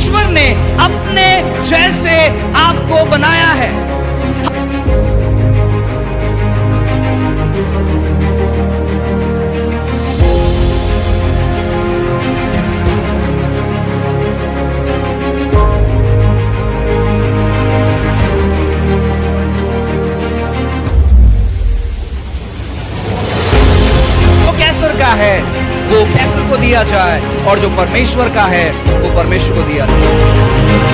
परमेश्वर ने अपने जैसे आपको बनाया है। कैसर का है वो कैसर को दिया जाए, और जो परमेश्वर का है वो परमेश्वर को दिया जाए।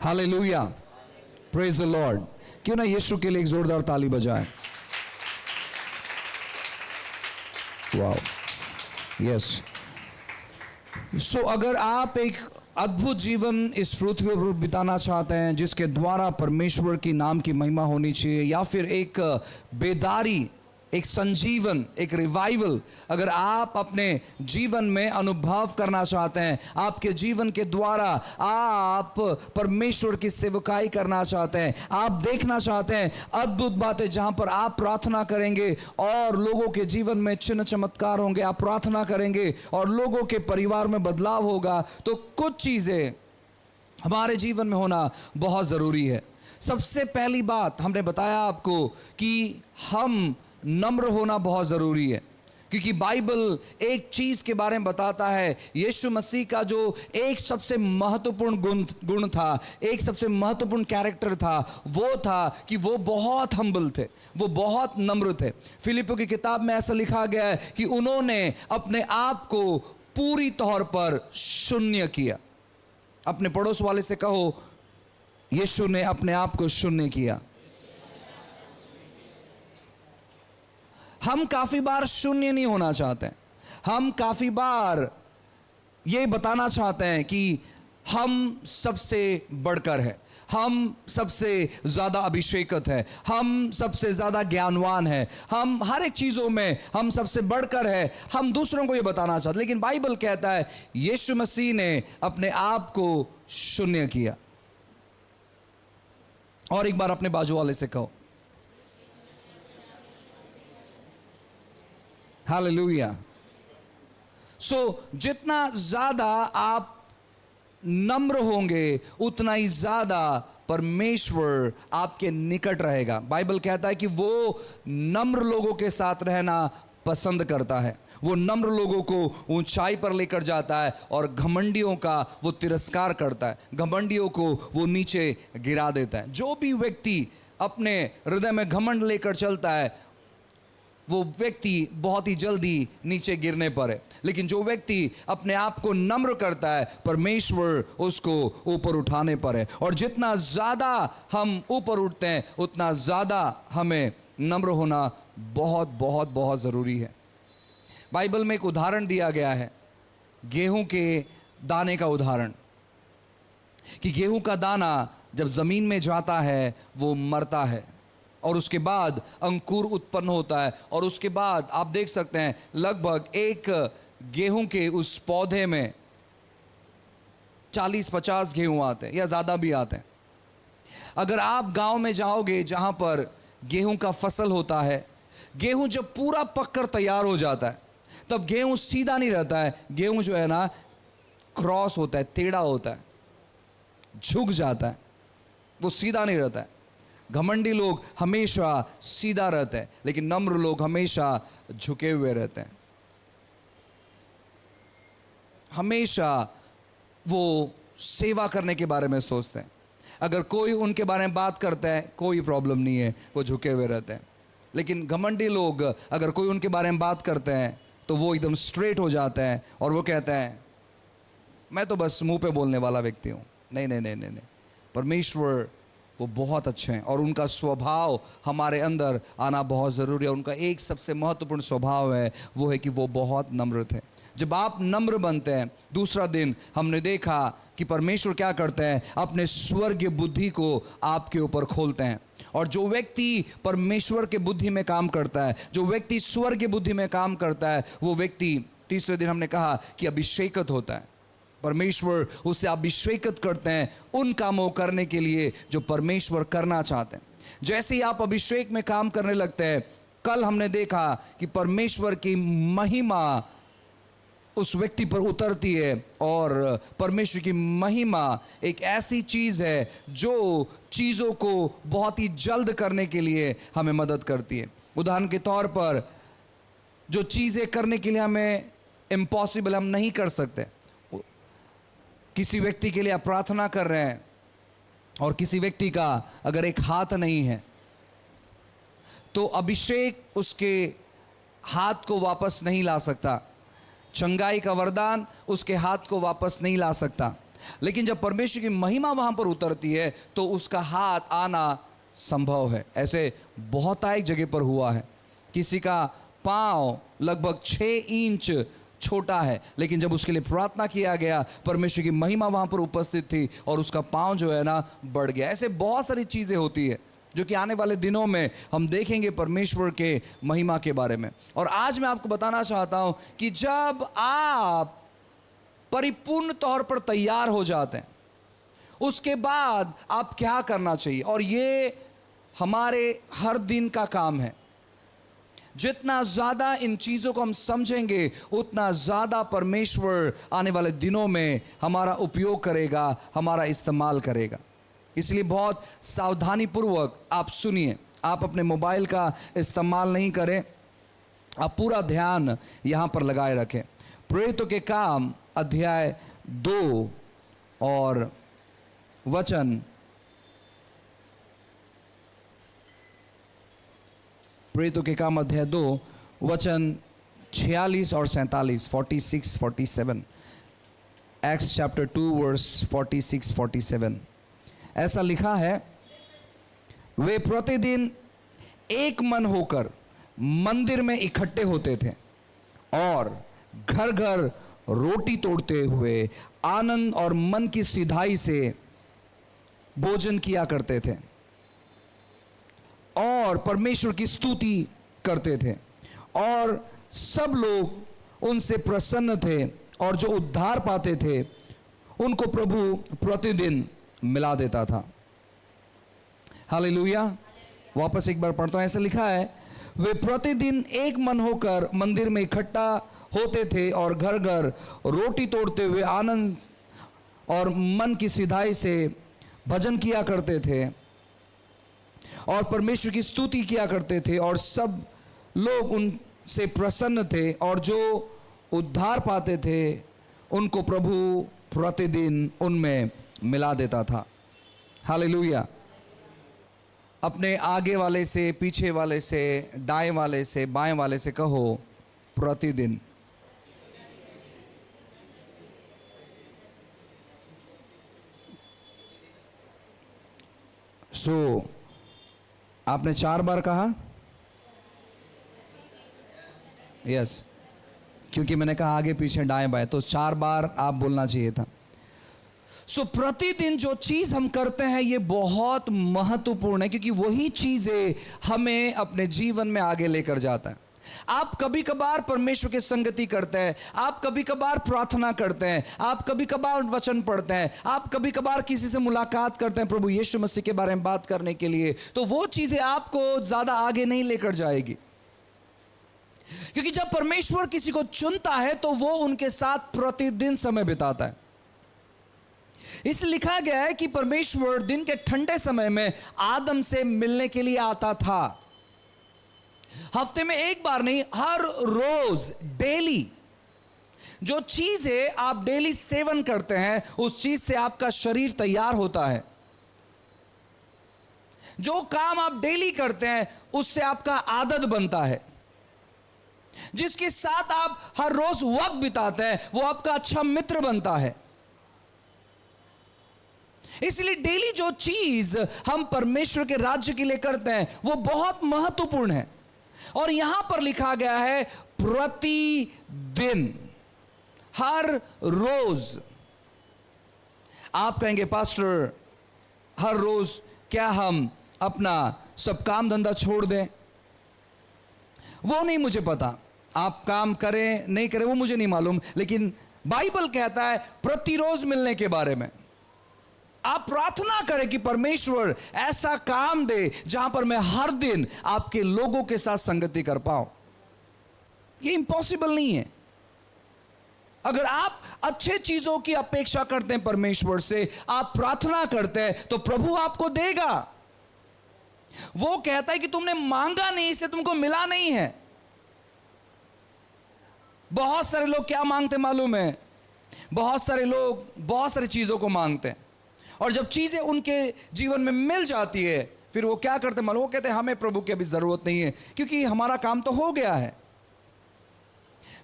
Hallelujah, praise the Lord. क्यों ना यीशु के लिए एक जोरदार ताली बजाएं। Wow, yes. सो अगर आप एक अद्भुत जीवन इस पृथ्वी पर बिताना चाहते हैं जिसके द्वारा परमेश्वर की नाम की महिमा होनी चाहिए, या फिर एक बेदारी, एक संजीवन, एक रिवाइवल अगर आप अपने जीवन में अनुभव करना चाहते हैं, आपके जीवन के द्वारा आप परमेश्वर की सेवकाई करना चाहते हैं, आप देखना चाहते हैं अद्भुत बातें जहां पर आप प्रार्थना करेंगे और लोगों के जीवन में चिन्ह चमत्कार होंगे, आप प्रार्थना करेंगे और लोगों के परिवार में बदलाव होगा, तो कुछ चीजें हमारे जीवन में होना बहुत जरूरी है। सबसे पहली बात हमने बताया आपको कि हम नम्र होना बहुत ज़रूरी है, क्योंकि बाइबल एक चीज़ के बारे में बताता है। यीशु मसीह का जो एक सबसे महत्वपूर्ण गुण था, एक सबसे महत्वपूर्ण कैरेक्टर था, वो था कि वो बहुत हम्बल थे, वो बहुत नम्र थे। फिलिपियों की किताब में ऐसा लिखा गया है कि उन्होंने अपने आप को पूरी तौर पर शून्य किया। अपने पड़ोस वाले से कहो, यीशु ने अपने आप को शून्य किया। हम काफ़ी बार शून्य नहीं होना चाहते हैं, हम काफ़ी बार ये बताना चाहते हैं कि हम सबसे बढ़कर है, हम सबसे ज़्यादा अभिषेकत है, हम सबसे ज़्यादा ज्ञानवान है, हम हर एक चीज़ों में हम सबसे बढ़कर है, हम दूसरों को ये बताना चाहते। लेकिन बाइबल कहता है यीशु मसीह ने अपने आप को शून्य किया। और एक बार अपने बाजू वाले से कहो, हालेलुया। सो जितना ज्यादा आप नम्र होंगे उतना ही ज्यादा परमेश्वर आपके निकट रहेगा। बाइबल कहता है कि वो नम्र लोगों के साथ रहना पसंद करता है, वो नम्र लोगों को ऊंचाई पर लेकर जाता है और घमंडियों का वो तिरस्कार करता है, घमंडियों को वो नीचे गिरा देता है। जो भी व्यक्ति अपने हृदय में घमंड लेकर चलता है वो व्यक्ति बहुत ही जल्दी नीचे गिरने पर है, लेकिन जो व्यक्ति अपने आप को नम्र करता है परमेश्वर उसको ऊपर उठाने पर है। और जितना ज़्यादा हम ऊपर उठते हैं उतना ज़्यादा हमें नम्र होना बहुत बहुत बहुत ज़रूरी है। बाइबल में एक उदाहरण दिया गया है, गेहूं के दाने का उदाहरण, कि गेहूं का दाना जब ज़मीन में जाता है वो मरता है और उसके बाद अंकुर उत्पन्न होता है, और उसके बाद आप देख सकते हैं लगभग एक गेहूं के उस पौधे में 40-50 गेहूं आते हैं या ज़्यादा भी आते हैं। अगर आप गांव में जाओगे जहां पर गेहूं का फसल होता है, गेहूं जब पूरा पककर तैयार हो जाता है तब गेहूं सीधा नहीं रहता है, गेहूं जो है ना क्रॉस होता है, टेढ़ा होता है, झुक जाता है, वो सीधा नहीं रहता है। घमंडी लोग हमेशा सीधा रहते हैं, लेकिन नम्र लोग हमेशा झुके हुए रहते हैं, हमेशा वो सेवा करने के बारे में सोचते हैं। अगर कोई उनके बारे में बात करता है कोई प्रॉब्लम नहीं है, वो झुके हुए रहते हैं। लेकिन घमंडी लोग अगर कोई उनके बारे में बात करते हैं तो वो एकदम स्ट्रेट हो जाते हैं और वो कहते हैं मैं तो बस मुंह पे बोलने वाला व्यक्ति हूँ। नहीं नहीं नहीं नहीं नहीं, परमेश्वर वो बहुत अच्छे हैं और उनका स्वभाव हमारे अंदर आना बहुत ज़रूरी है। उनका एक सबसे महत्वपूर्ण स्वभाव है, वो है कि वो बहुत नम्र थे। जब आप नम्र बनते हैं, दूसरा दिन हमने देखा कि परमेश्वर क्या करते हैं, अपने स्वर्गीय बुद्धि को आपके ऊपर खोलते हैं और जो व्यक्ति परमेश्वर के बुद्धि में काम करता है, जो व्यक्ति स्वर्ग की बुद्धि में काम करता है, वो व्यक्ति तीसरे दिन हमने कहा कि अभिषेकित होता है। परमेश्वर उसे अभिषेकित करते हैं उन कामों करने के लिए जो परमेश्वर करना चाहते हैं। जैसे ही आप अभिषेक में काम करने लगते हैं, कल हमने देखा कि परमेश्वर की महिमा उस व्यक्ति पर उतरती है, और परमेश्वर की महिमा एक ऐसी चीज़ है जो चीज़ों को बहुत ही जल्द करने के लिए हमें मदद करती है। उदाहरण के तौर पर जो चीज़ें करने के लिए हमें इम्पॉसिबल हम नहीं कर सकते, किसी व्यक्ति के लिए आप प्रार्थना कर रहे हैं और किसी व्यक्ति का अगर एक हाथ नहीं है, तो अभिषेक उसके हाथ को वापस नहीं ला सकता, चंगाई का वरदान उसके हाथ को वापस नहीं ला सकता। लेकिन जब परमेश्वर की महिमा वहाँ पर उतरती है तो उसका हाथ आना संभव है। ऐसे बहुत एक जगह पर हुआ है, किसी का पाँव लगभग 6 इंच छोटा है, लेकिन जब उसके लिए प्रार्थना किया गया, परमेश्वर की महिमा वहाँ पर उपस्थित थी और उसका पाँव जो है ना बढ़ गया। ऐसे बहुत सारी चीज़ें होती है जो कि आने वाले दिनों में हम देखेंगे परमेश्वर के महिमा के बारे में। और आज मैं आपको बताना चाहता हूँ कि जब आप परिपूर्ण तौर पर तैयार हो जाते हैं, उसके बाद आप क्या करना चाहिए, और ये हमारे हर दिन का काम है। जितना ज़्यादा इन चीज़ों को हम समझेंगे, उतना ज़्यादा परमेश्वर आने वाले दिनों में हमारा उपयोग करेगा, हमारा इस्तेमाल करेगा। इसलिए बहुत सावधानी पूर्वक आप सुनिए। आप अपने मोबाइल का इस्तेमाल नहीं करें, आप पूरा ध्यान यहाँ पर लगाए रखें। प्रेरितों के काम अध्याय 2 और वचन, प्रेरितों के काम अध्याय 2 वचन 46 और 47, 46, 47, एक्ट्स चैप्टर 2 वर्स 46, 47। ऐसा लिखा है, वे प्रतिदिन एक मन होकर मंदिर में इकट्ठे होते थे और घर घर रोटी तोड़ते हुए आनंद और मन की सिधाई से भोजन किया करते थे और परमेश्वर की स्तुति करते थे, और सब लोग उनसे प्रसन्न थे, और जो उद्धार पाते थे उनको प्रभु प्रतिदिन मिला देता था। हालेलुया। वापस एक बार पढ़ता हूं। ऐसा लिखा है, वे प्रतिदिन एक मन होकर मंदिर में इकट्ठा होते थे और घर घर रोटी तोड़ते हुए आनंद और मन की सिधाई से भजन किया करते थे और परमेश्वर की स्तुति किया करते थे, और सब लोग उनसे प्रसन्न थे, और जो उद्धार पाते थे उनको प्रभु प्रतिदिन उनमें मिला देता था। हालेलुया। अपने आगे वाले से, पीछे वाले से, दाएं वाले से, बाएं वाले से कहो, प्रतिदिन। आपने 4 बार कहा, यस, क्योंकि मैंने कहा आगे पीछे दाएं बाएं, तो 4 बार आप बोलना चाहिए था। प्रतिदिन जो चीज़ हम करते हैं ये बहुत महत्वपूर्ण है, क्योंकि वही चीज़ें हमें अपने जीवन में आगे लेकर जाता है। आप कभी कभार परमेश्वर की संगति करते हैं, आप कभी कभार प्रार्थना करते हैं, आप कभी कभार वचन पढ़ते हैं, आप कभी कभार किसी से मुलाकात करते हैं प्रभु यीशु मसीह के बारे में बात करने के लिए, तो वो चीज़ें आपको ज़्यादा आगे नहीं लेकर जाएगी। क्योंकि जब परमेश्वर किसी को चुनता है तो वो उनके साथ प्रतिदिन समय बिताता है। इसलिए लिखा गया है कि परमेश्वर दिन के ठंडे समय में आदम से मिलने के लिए आता था। हफ्ते में एक बार नहीं, हर रोज, डेली। जो चीजें आप डेली सेवन करते हैं उस चीज से आपका शरीर तैयार होता है। जो काम आप डेली करते हैं उससे आपका आदत बनता है। जिसके साथ आप हर रोज वक्त बिताते हैं वो आपका अच्छा मित्र बनता है। इसलिए डेली जो चीज हम परमेश्वर के राज्य के लिए करते हैं वो बहुत महत्वपूर्ण है। और यहां पर लिखा गया है प्रतिदिन, हर रोज। आप कहेंगे पास्टर हर रोज क्या हम अपना सब काम धंधा छोड़ दें, वो नहीं मुझे पता। आप काम करें नहीं करें वो मुझे नहीं मालूम, लेकिन बाइबल कहता है प्रतिरोज मिलने के बारे में। आप प्रार्थना करें कि परमेश्वर ऐसा काम दे जहां पर मैं हर दिन आपके लोगों के साथ संगति कर पाऊं। ये इम्पॉसिबल नहीं है। अगर आप अच्छे चीजों की अपेक्षा करते हैं परमेश्वर से, आप प्रार्थना करते हैं, तो प्रभु आपको देगा। वो कहता है कि तुमने मांगा नहीं इसलिए तुमको मिला नहीं है। बहुत सारे लोग क्या मांगते मालूम है? बहुत सारे लोग बहुत सारी चीजों को मांगते हैं, और जब चीजें उनके जीवन में मिल जाती है, फिर वो क्या करते मालूम? वो कहते हैं हमें प्रभु की अभी जरूरत नहीं है, क्योंकि हमारा काम तो हो गया है।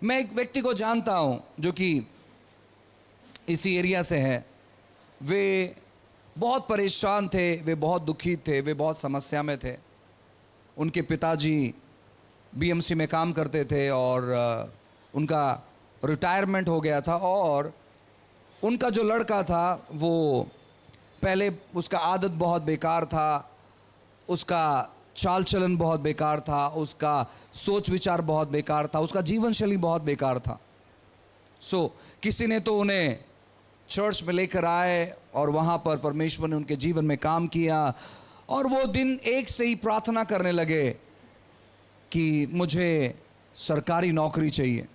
मैं एक व्यक्ति को जानता हूं जो कि इसी एरिया से है। वे बहुत परेशान थे, वे बहुत दुखी थे, वे बहुत समस्या में थे। उनके पिताजी बीएमसी में काम करते थे और उनका रिटायरमेंट हो गया था, और उनका जो लड़का था वो पहले उसका आदत बहुत बेकार था, उसका चाल चलन बहुत बेकार था, उसका सोच विचार बहुत बेकार था, उसका जीवन शैली बहुत बेकार था। किसी ने तो उन्हें चर्च में लेकर आए और वहाँ पर परमेश्वर ने उनके जीवन में काम किया, और वो दिन एक से ही प्रार्थना करने लगे कि मुझे सरकारी नौकरी चाहिए।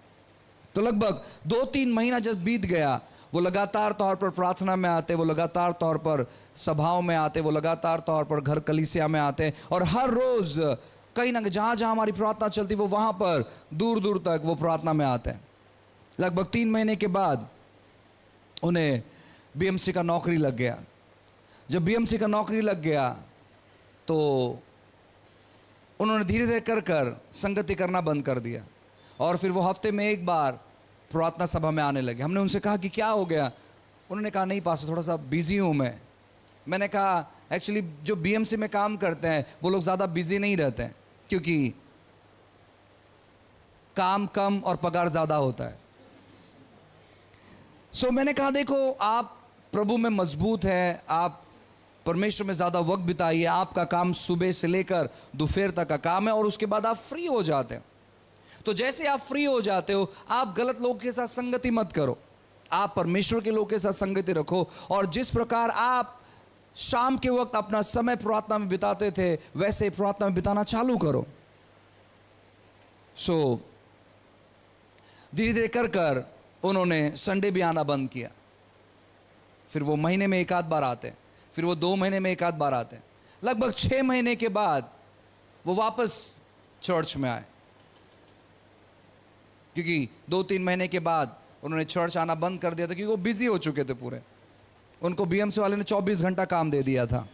तो लगभग 2-3 महीना जब बीत गया, वो लगातार तौर पर प्रार्थना में आते, वो लगातार तौर पर सभाओं में आते, वो लगातार तौर पर घर कलीसिया में आते, और हर रोज़ कहीं ना कहीं जहाँ जहाँ हमारी प्रार्थना चलती वो वहाँ पर दूर दूर तक वो प्रार्थना में आते हैं। लगभग 3 महीने के बाद उन्हें बीएमसी का नौकरी लग गया। जब बीएमसी का नौकरी लग गया तो उन्होंने धीरे धीरे कर संगति करना बंद कर दिया, और फिर वो हफ्ते में एक बार प्रार्थना सभा में आने लगे। हमने उनसे कहा कि क्या हो गया? उन्होंने कहा नहीं पास्टर, थोड़ा सा बिजी हूँ मैं। मैंने कहा एक्चुअली जो बीएमसी में काम करते हैं वो लोग ज़्यादा बिजी नहीं रहते हैं, क्योंकि काम कम और पगार ज़्यादा होता है। मैंने कहा देखो, आप प्रभु में मजबूत हैं, आप परमेश्वर में ज़्यादा वक्त बिताइए। आपका काम सुबह से लेकर दोपहर तक का काम है, और उसके बाद आप फ्री हो जाते हैं। तो जैसे आप फ्री हो जाते हो, आप गलत लोगों के साथ संगति मत करो, आप परमेश्वर के लोगों के साथ संगति रखो। और जिस प्रकार आप शाम के वक्त अपना समय प्रार्थना में बिताते थे, वैसे प्रार्थना में बिताना चालू करो। धीरे धीरे कर उन्होंने संडे भी आना बंद किया। फिर वो महीने में एक आध बार आते, फिर वो 2 महीने में एक आध बार आते। लगभग 6 महीने के बाद वो वापस चर्च में आए, क्योंकि 2-3 महीने के बाद उन्होंने चर्च आना बंद कर दिया था, क्योंकि वो बिजी हो चुके थे पूरे। उनको बीएमसी वाले ने 24 घंटा काम दे दिया था।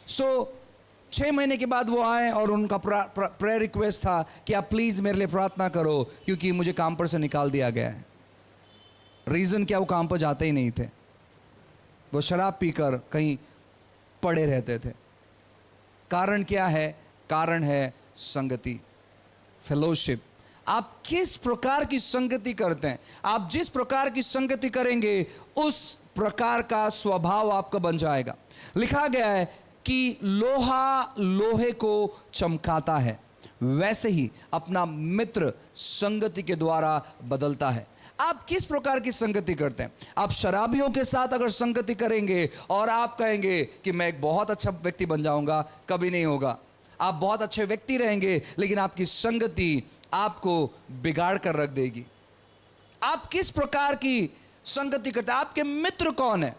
6 महीने के बाद वो आए, और उनका प्रेयर रिक्वेस्ट था कि आप प्लीज़ मेरे लिए प्रार्थना करो, क्योंकि मुझे काम पर से निकाल दिया गया है। रीज़न क्या? वो काम पर जाते ही नहीं थे, वो शराब पीकर कहीं पड़े रहते थे। कारण क्या है? कारण है संगति, फेलोशिप। आप किस प्रकार की संगति करते हैं, आप जिस प्रकार की संगति करेंगे उस प्रकार का स्वभाव आपका बन जाएगा। लिखा गया है कि लोहा लोहे को चमकाता है, वैसे ही अपना मित्र संगति के द्वारा बदलता है। आप किस प्रकार की संगति करते हैं? आप शराबियों के साथ अगर संगति करेंगे और आप कहेंगे कि मैं एक बहुत अच्छा व्यक्ति बन जाऊंगा, कभी नहीं होगा। आप बहुत अच्छे व्यक्ति रहेंगे, लेकिन आपकी संगति आपको बिगाड़ कर रख देगी। आप किस प्रकार की संगति करते हैं? आपके मित्र कौन है?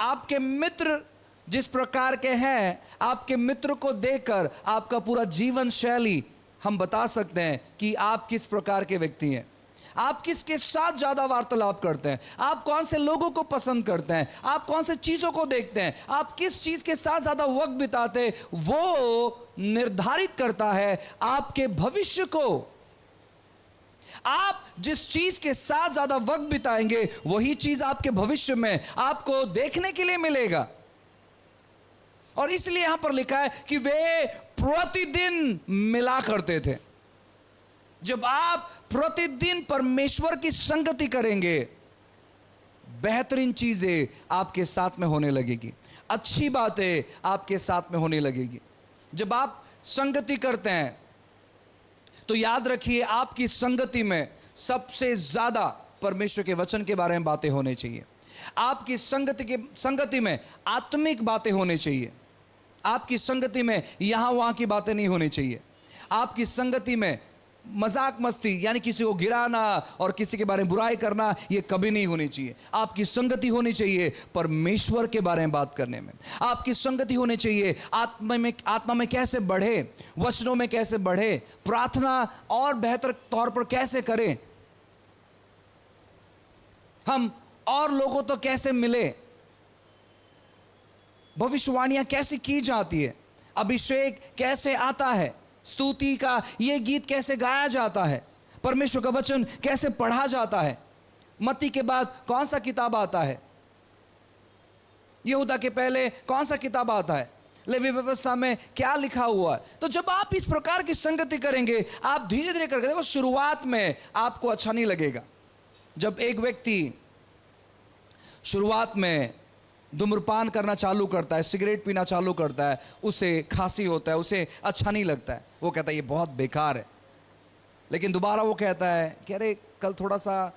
आपके मित्र जिस प्रकार के हैं, आपके मित्र को देखकर आपका पूरा जीवन शैली हम बता सकते हैं कि आप किस प्रकार के व्यक्ति हैं। आप किसके साथ ज़्यादा वार्तालाप करते हैं, आप कौन से लोगों को पसंद करते हैं, आप कौन से चीज़ों को देखते हैं, आप किस चीज़ के साथ ज़्यादा वक्त बिताते हैं, वो निर्धारित करता है आपके भविष्य को। आप जिस चीज़ के साथ ज़्यादा वक्त बिताएंगे, वही चीज़ आपके भविष्य में आपको देखने के लिए मिलेगा। और इसलिए यहां पर लिखा है कि वे प्रतिदिन मिला करते थे। जब आप प्रतिदिन परमेश्वर की संगति करेंगे, बेहतरीन चीजें आपके साथ में होने लगेगी। अच्छी बातें आपके साथ में होने लगेगी। जब आप संगति करते हैं तो याद रखिए, आपकी संगति में सबसे ज्यादा परमेश्वर के वचन के बारे में बातें होनी चाहिए। आपकी संगति में आत्मिक बातें होनी चाहिए। आपकी संगति में यहां वहां की बातें नहीं होनी चाहिए। आपकी संगति में मजाक मस्ती यानी किसी को गिराना और किसी के बारे में बुराई करना, यह कभी नहीं होनी चाहिए। आपकी संगति होनी चाहिए परमेश्वर के बारे में बात करने में। आपकी संगति होनी चाहिए आत्मा में कैसे बढ़े, वचनों में कैसे बढ़े, प्रार्थना और बेहतर तौर पर कैसे करें, हम और लोगों तो कैसे मिले, भविष्यवाणियां कैसी की जाती है, अभिषेक कैसे आता है, स्तुति का यह गीत कैसे गाया जाता है, परमेश्वर का वचन कैसे पढ़ा जाता है, मत्ती के बाद कौन सा किताब आता है, यहूदा के पहले कौन सा किताब आता है, लेवी व्यवस्था में क्या लिखा हुआ है। तो जब आप इस प्रकार की संगति करेंगे, आप धीरे धीरे करके देखो, शुरुआत में आपको अच्छा नहीं लगेगा। जब एक व्यक्ति शुरुआत में धूम्रपान करना चालू करता है, सिगरेट पीना चालू करता है, उसे खांसी होता है, उसे अच्छा नहीं लगता है, वो कहता है ये बहुत बेकार है। लेकिन दोबारा वो कहता है कि अरे कल थोड़ा सा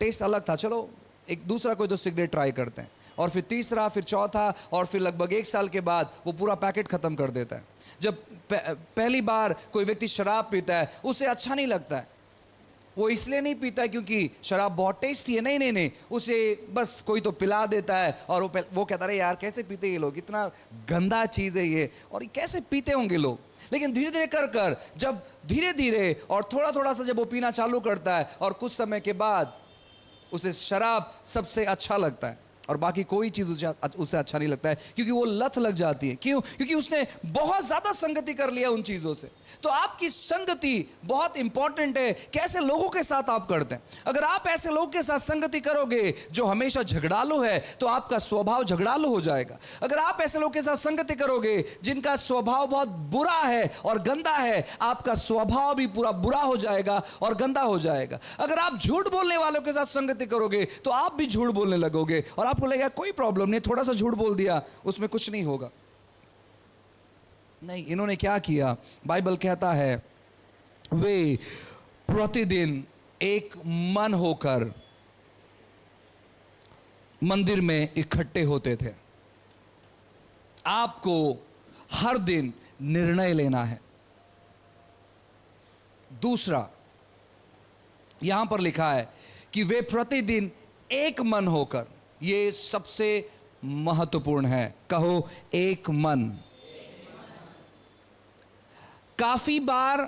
टेस्ट अलग था, चलो एक दूसरा कोई तो सिगरेट ट्राई करते हैं, और फिर तीसरा, फिर चौथा, और फिर लगभग 1 साल के बाद वो पूरा पैकेट ख़त्म कर देता है। जब पहली बार कोई व्यक्ति शराब पीता है, उसे अच्छा नहीं लगता है। वो इसलिए नहीं पीता क्योंकि शराब बहुत टेस्टी है, नहीं, उसे बस कोई तो पिला देता है, और वो कहता है यार कैसे पीते ये लोग, इतना गंदा चीज़ है ये, और ये कैसे पीते होंगे लोग। लेकिन धीरे धीरे कर जब धीरे धीरे और थोड़ा थोड़ा सा जब वो पीना चालू करता है, और कुछ समय के बाद उसे शराब सबसे अच्छा लगता है, और बाकी कोई चीज़ उसे अच्छा नहीं लगता है, क्योंकि वो लत लग जाती है। क्यों? क्योंकि उसने बहुत ज़्यादा संगति कर लिया उन चीज़ों से। तो आपकी संगति बहुत इंपॉर्टेंट है, कैसे लोगों के साथ आप करते हैं। अगर आप ऐसे लोगों के साथ संगति करोगे जो हमेशा झगड़ालू है, तो आपका स्वभाव झगड़ालू हो जाएगा। अगर आप ऐसे लोगों के साथ संगति करोगे जिनका स्वभाव बहुत बुरा है और गंदा है, आपका स्वभाव भी पूरा बुरा हो जाएगा और गंदा हो जाएगा। अगर आप झूठ बोलने वालों के साथ संगति करोगे, तो आप भी झूठ बोलने लगोगे, और आपको लगेगा कोई प्रॉब्लम नहीं, थोड़ा सा झूठ बोल दिया, उसमें कुछ नहीं होगा। नहीं, इन्होंने क्या किया? बाइबल कहता है वे प्रतिदिन एक मन होकर मंदिर में इकट्ठे होते थे। आपको हर दिन निर्णय लेना है। दूसरा, यहां पर लिखा है कि वे प्रतिदिन एक मन होकर, ये सबसे महत्वपूर्ण है। कहो एक मन। काफी बार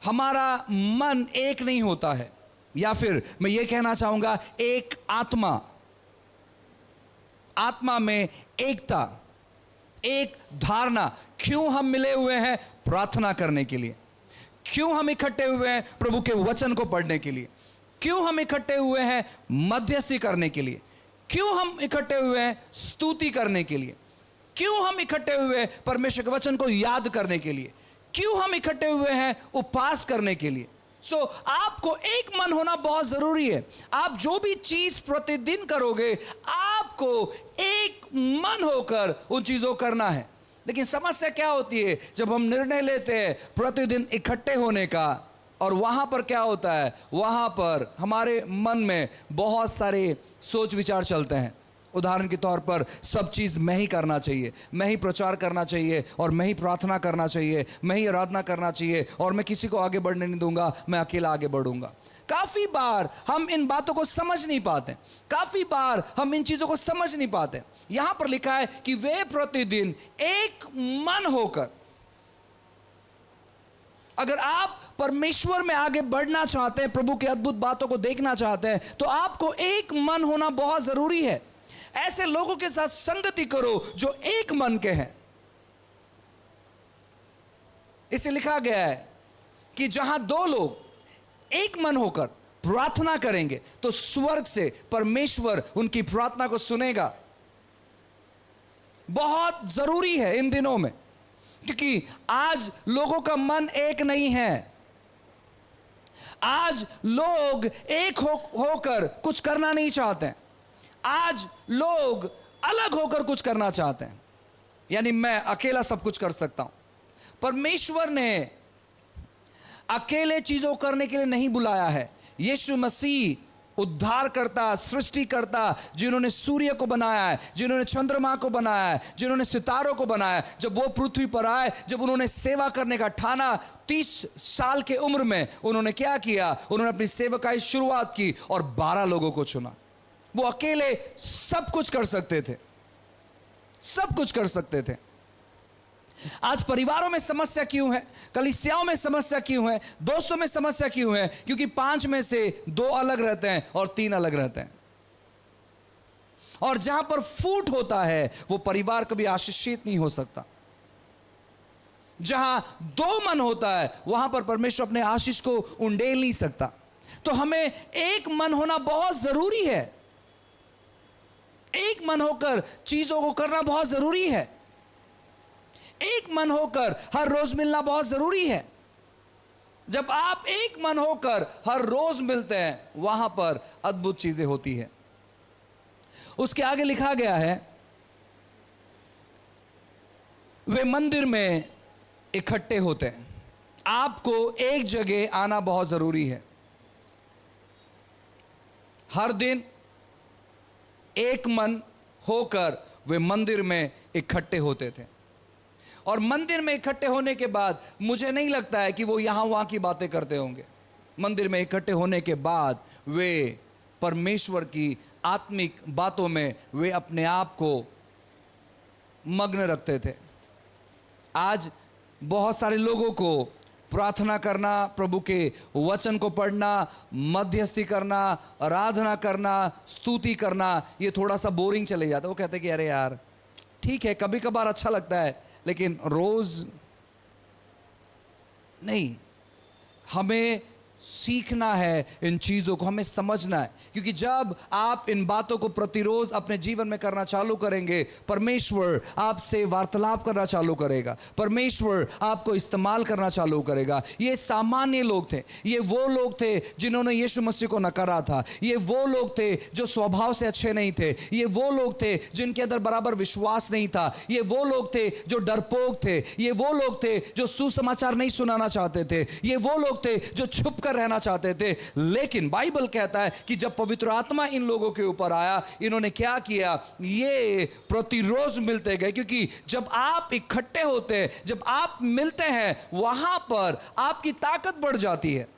हमारा मन एक नहीं होता है, या फिर मैं ये कहना चाहूंगा एक आत्मा में एकता, एक धारणा। क्यों हम मिले हुए हैं? प्रार्थना करने के लिए। क्यों हम इकट्ठे हुए हैं? प्रभु के वचन को पढ़ने के लिए। क्यों हम इकट्ठे हुए हैं? मध्यस्थी करने के लिए। क्यों हम इकट्ठे हुए हैं? स्तुति करने के लिए। क्यों हम इकट्ठे हुए हैं? परमेश्वर के वचन को याद करने के लिए। क्यों हम इकट्ठे हुए हैं? उपवास करने के लिए। आपको एक मन होना बहुत जरूरी है। आप जो भी चीज प्रतिदिन करोगे, आपको एक मन होकर उन चीजों करना है। लेकिन समस्या क्या होती है? जब हम निर्णय लेते हैं प्रतिदिन इकट्ठे होने का, और वहां पर क्या होता है? वहां पर हमारे मन में बहुत सारे सोच विचार चलते हैं। उदाहरण के तौर पर, सब चीज़ मैं ही करना चाहिए, मैं ही प्रचार करना चाहिए, और मैं ही प्रार्थना करना चाहिए, मैं ही आराधना करना चाहिए, और मैं किसी को आगे बढ़ने नहीं दूंगा, मैं अकेला आगे बढ़ूंगा। काफ़ी बार हम इन बातों को समझ नहीं पाते, काफ़ी बार हम इन चीज़ों को समझ नहीं पाते। यहां पर लिखा है कि वे प्रतिदिन एक मन होकर, अगर आप परमेश्वर में आगे बढ़ना चाहते हैं, प्रभु की अद्भुत बातों को देखना चाहते हैं, तो आपको एक मन होना बहुत जरूरी है। ऐसे लोगों के साथ संगति करो जो एक मन के हैं। इसे लिखा गया है कि जहां 2 लोग एक मन होकर प्रार्थना करेंगे, तो स्वर्ग से परमेश्वर उनकी प्रार्थना को सुनेगा। बहुत जरूरी है इन दिनों में, क्योंकि आज लोगों का मन एक नहीं है। आज लोग एक होकर कुछ करना नहीं चाहते हैं। आज लोग अलग होकर कुछ करना चाहते हैं, यानी मैं अकेला सब कुछ कर सकता हूं। परमेश्वर ने अकेले चीजों करने के लिए नहीं बुलाया है। यीशु मसीह उद्धारकर्ता, सृष्टिकर्ता, जिन्होंने सूर्य को बनाया है, जिन्होंने चंद्रमा को बनाया है, जिन्होंने सितारों को बनाया है, जब वो पृथ्वी पर आए, जब उन्होंने सेवा करने का ठाना, 30 साल के उम्र में उन्होंने क्या किया? उन्होंने अपनी सेवकाई शुरुआत की और 12 लोगों को चुना। वो अकेले सब कुछ कर सकते थे, सब कुछ कर सकते थे। आज परिवारों में समस्या क्यों है? कलीसियाओं में समस्या क्यों है? दोस्तों में समस्या क्यों है? क्योंकि 5 में से 2 अलग रहते हैं और 3 अलग रहते हैं। और जहां पर फूट होता है वो परिवार कभी आशीषित नहीं हो सकता। जहां 2 मन होता है वहां पर परमेश्वर अपने आशीष को उंडेल नहीं सकता। तो हमें एक मन होना बहुत जरूरी है। एक मन होकर चीजों को करना बहुत जरूरी है। एक मन होकर हर रोज मिलना बहुत जरूरी है। जब आप एक मन होकर हर रोज मिलते हैं वहां पर अद्भुत चीजें होती है। उसके आगे लिखा गया है, वे मंदिर में इकट्ठे होते हैं। आपको एक जगह आना बहुत जरूरी है। हर दिन एक मन होकर वे मंदिर में इकट्ठे होते थे। और मंदिर में इकट्ठे होने के बाद मुझे नहीं लगता है कि वो यहां वहां की बातें करते होंगे। मंदिर में इकट्ठे होने के बाद वे परमेश्वर की आत्मिक बातों में वे अपने आप को मग्न रखते थे। आज बहुत सारे लोगों को प्रार्थना करना, प्रभु के वचन को पढ़ना, मध्यस्थी करना, आराधना करना, स्तुति करना, ये थोड़ा सा बोरिंग चले जाता है। वो कहते हैं कि अरे यार ठीक है, कभी कभार अच्छा लगता है, लेकिन रोज नहीं। हमें सीखना है इन चीज़ों को, हमें समझना है, क्योंकि जब आप इन बातों को प्रतिरोज अपने जीवन में करना चालू करेंगे, परमेश्वर आपसे वार्तालाप करना चालू करेगा, परमेश्वर आपको इस्तेमाल करना चालू करेगा। ये सामान्य लोग थे, ये वो लोग थे जिन्होंने यीशु मसीह को नकारा था, ये वो लोग थे जो स्वभाव से अच्छे नहीं थे, ये वो लोग थे जिनके अंदर बराबर विश्वास नहीं था, ये वो लोग थे जो डरपोक थे, ये वो लोग थे जो सुसमाचार नहीं सुनाना चाहते थे, ये वो लोग थे जो छुप कर रहना चाहते थे। लेकिन बाइबल कहता है कि जब पवित्र आत्मा इन लोगों के ऊपर आया, इन्होंने क्या किया? ये प्रतिरोज मिलते गए, क्योंकि जब आप इकट्ठे होते हैं, जब आप मिलते हैं, वहां पर आपकी ताकत बढ़ जाती है।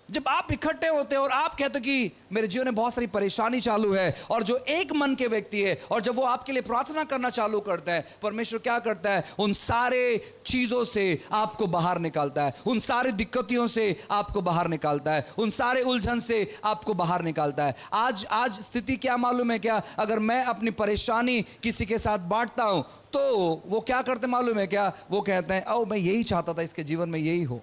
जब आप इकट्ठे होते हैं और आप कहते हो कि मेरे जीवन में बहुत सारी परेशानी चालू है, और जो एक मन के व्यक्ति है, और जब वो आपके लिए प्रार्थना करना चालू करता है, परमेश्वर क्या करता है? उन सारे चीजों से आपको बाहर निकालता है, उन सारी दिक्कतों से आपको बाहर निकालता है, उन सारे उलझन से आपको बाहर निकालता है। आज स्थिति क्या मालूम है क्या? अगर मैं अपनी परेशानी किसी के साथ बांटता हूं तो वो क्या करते मालूम है क्या? वो कहते हैं, ओ मैं यही चाहता था इसके जीवन में यही हो,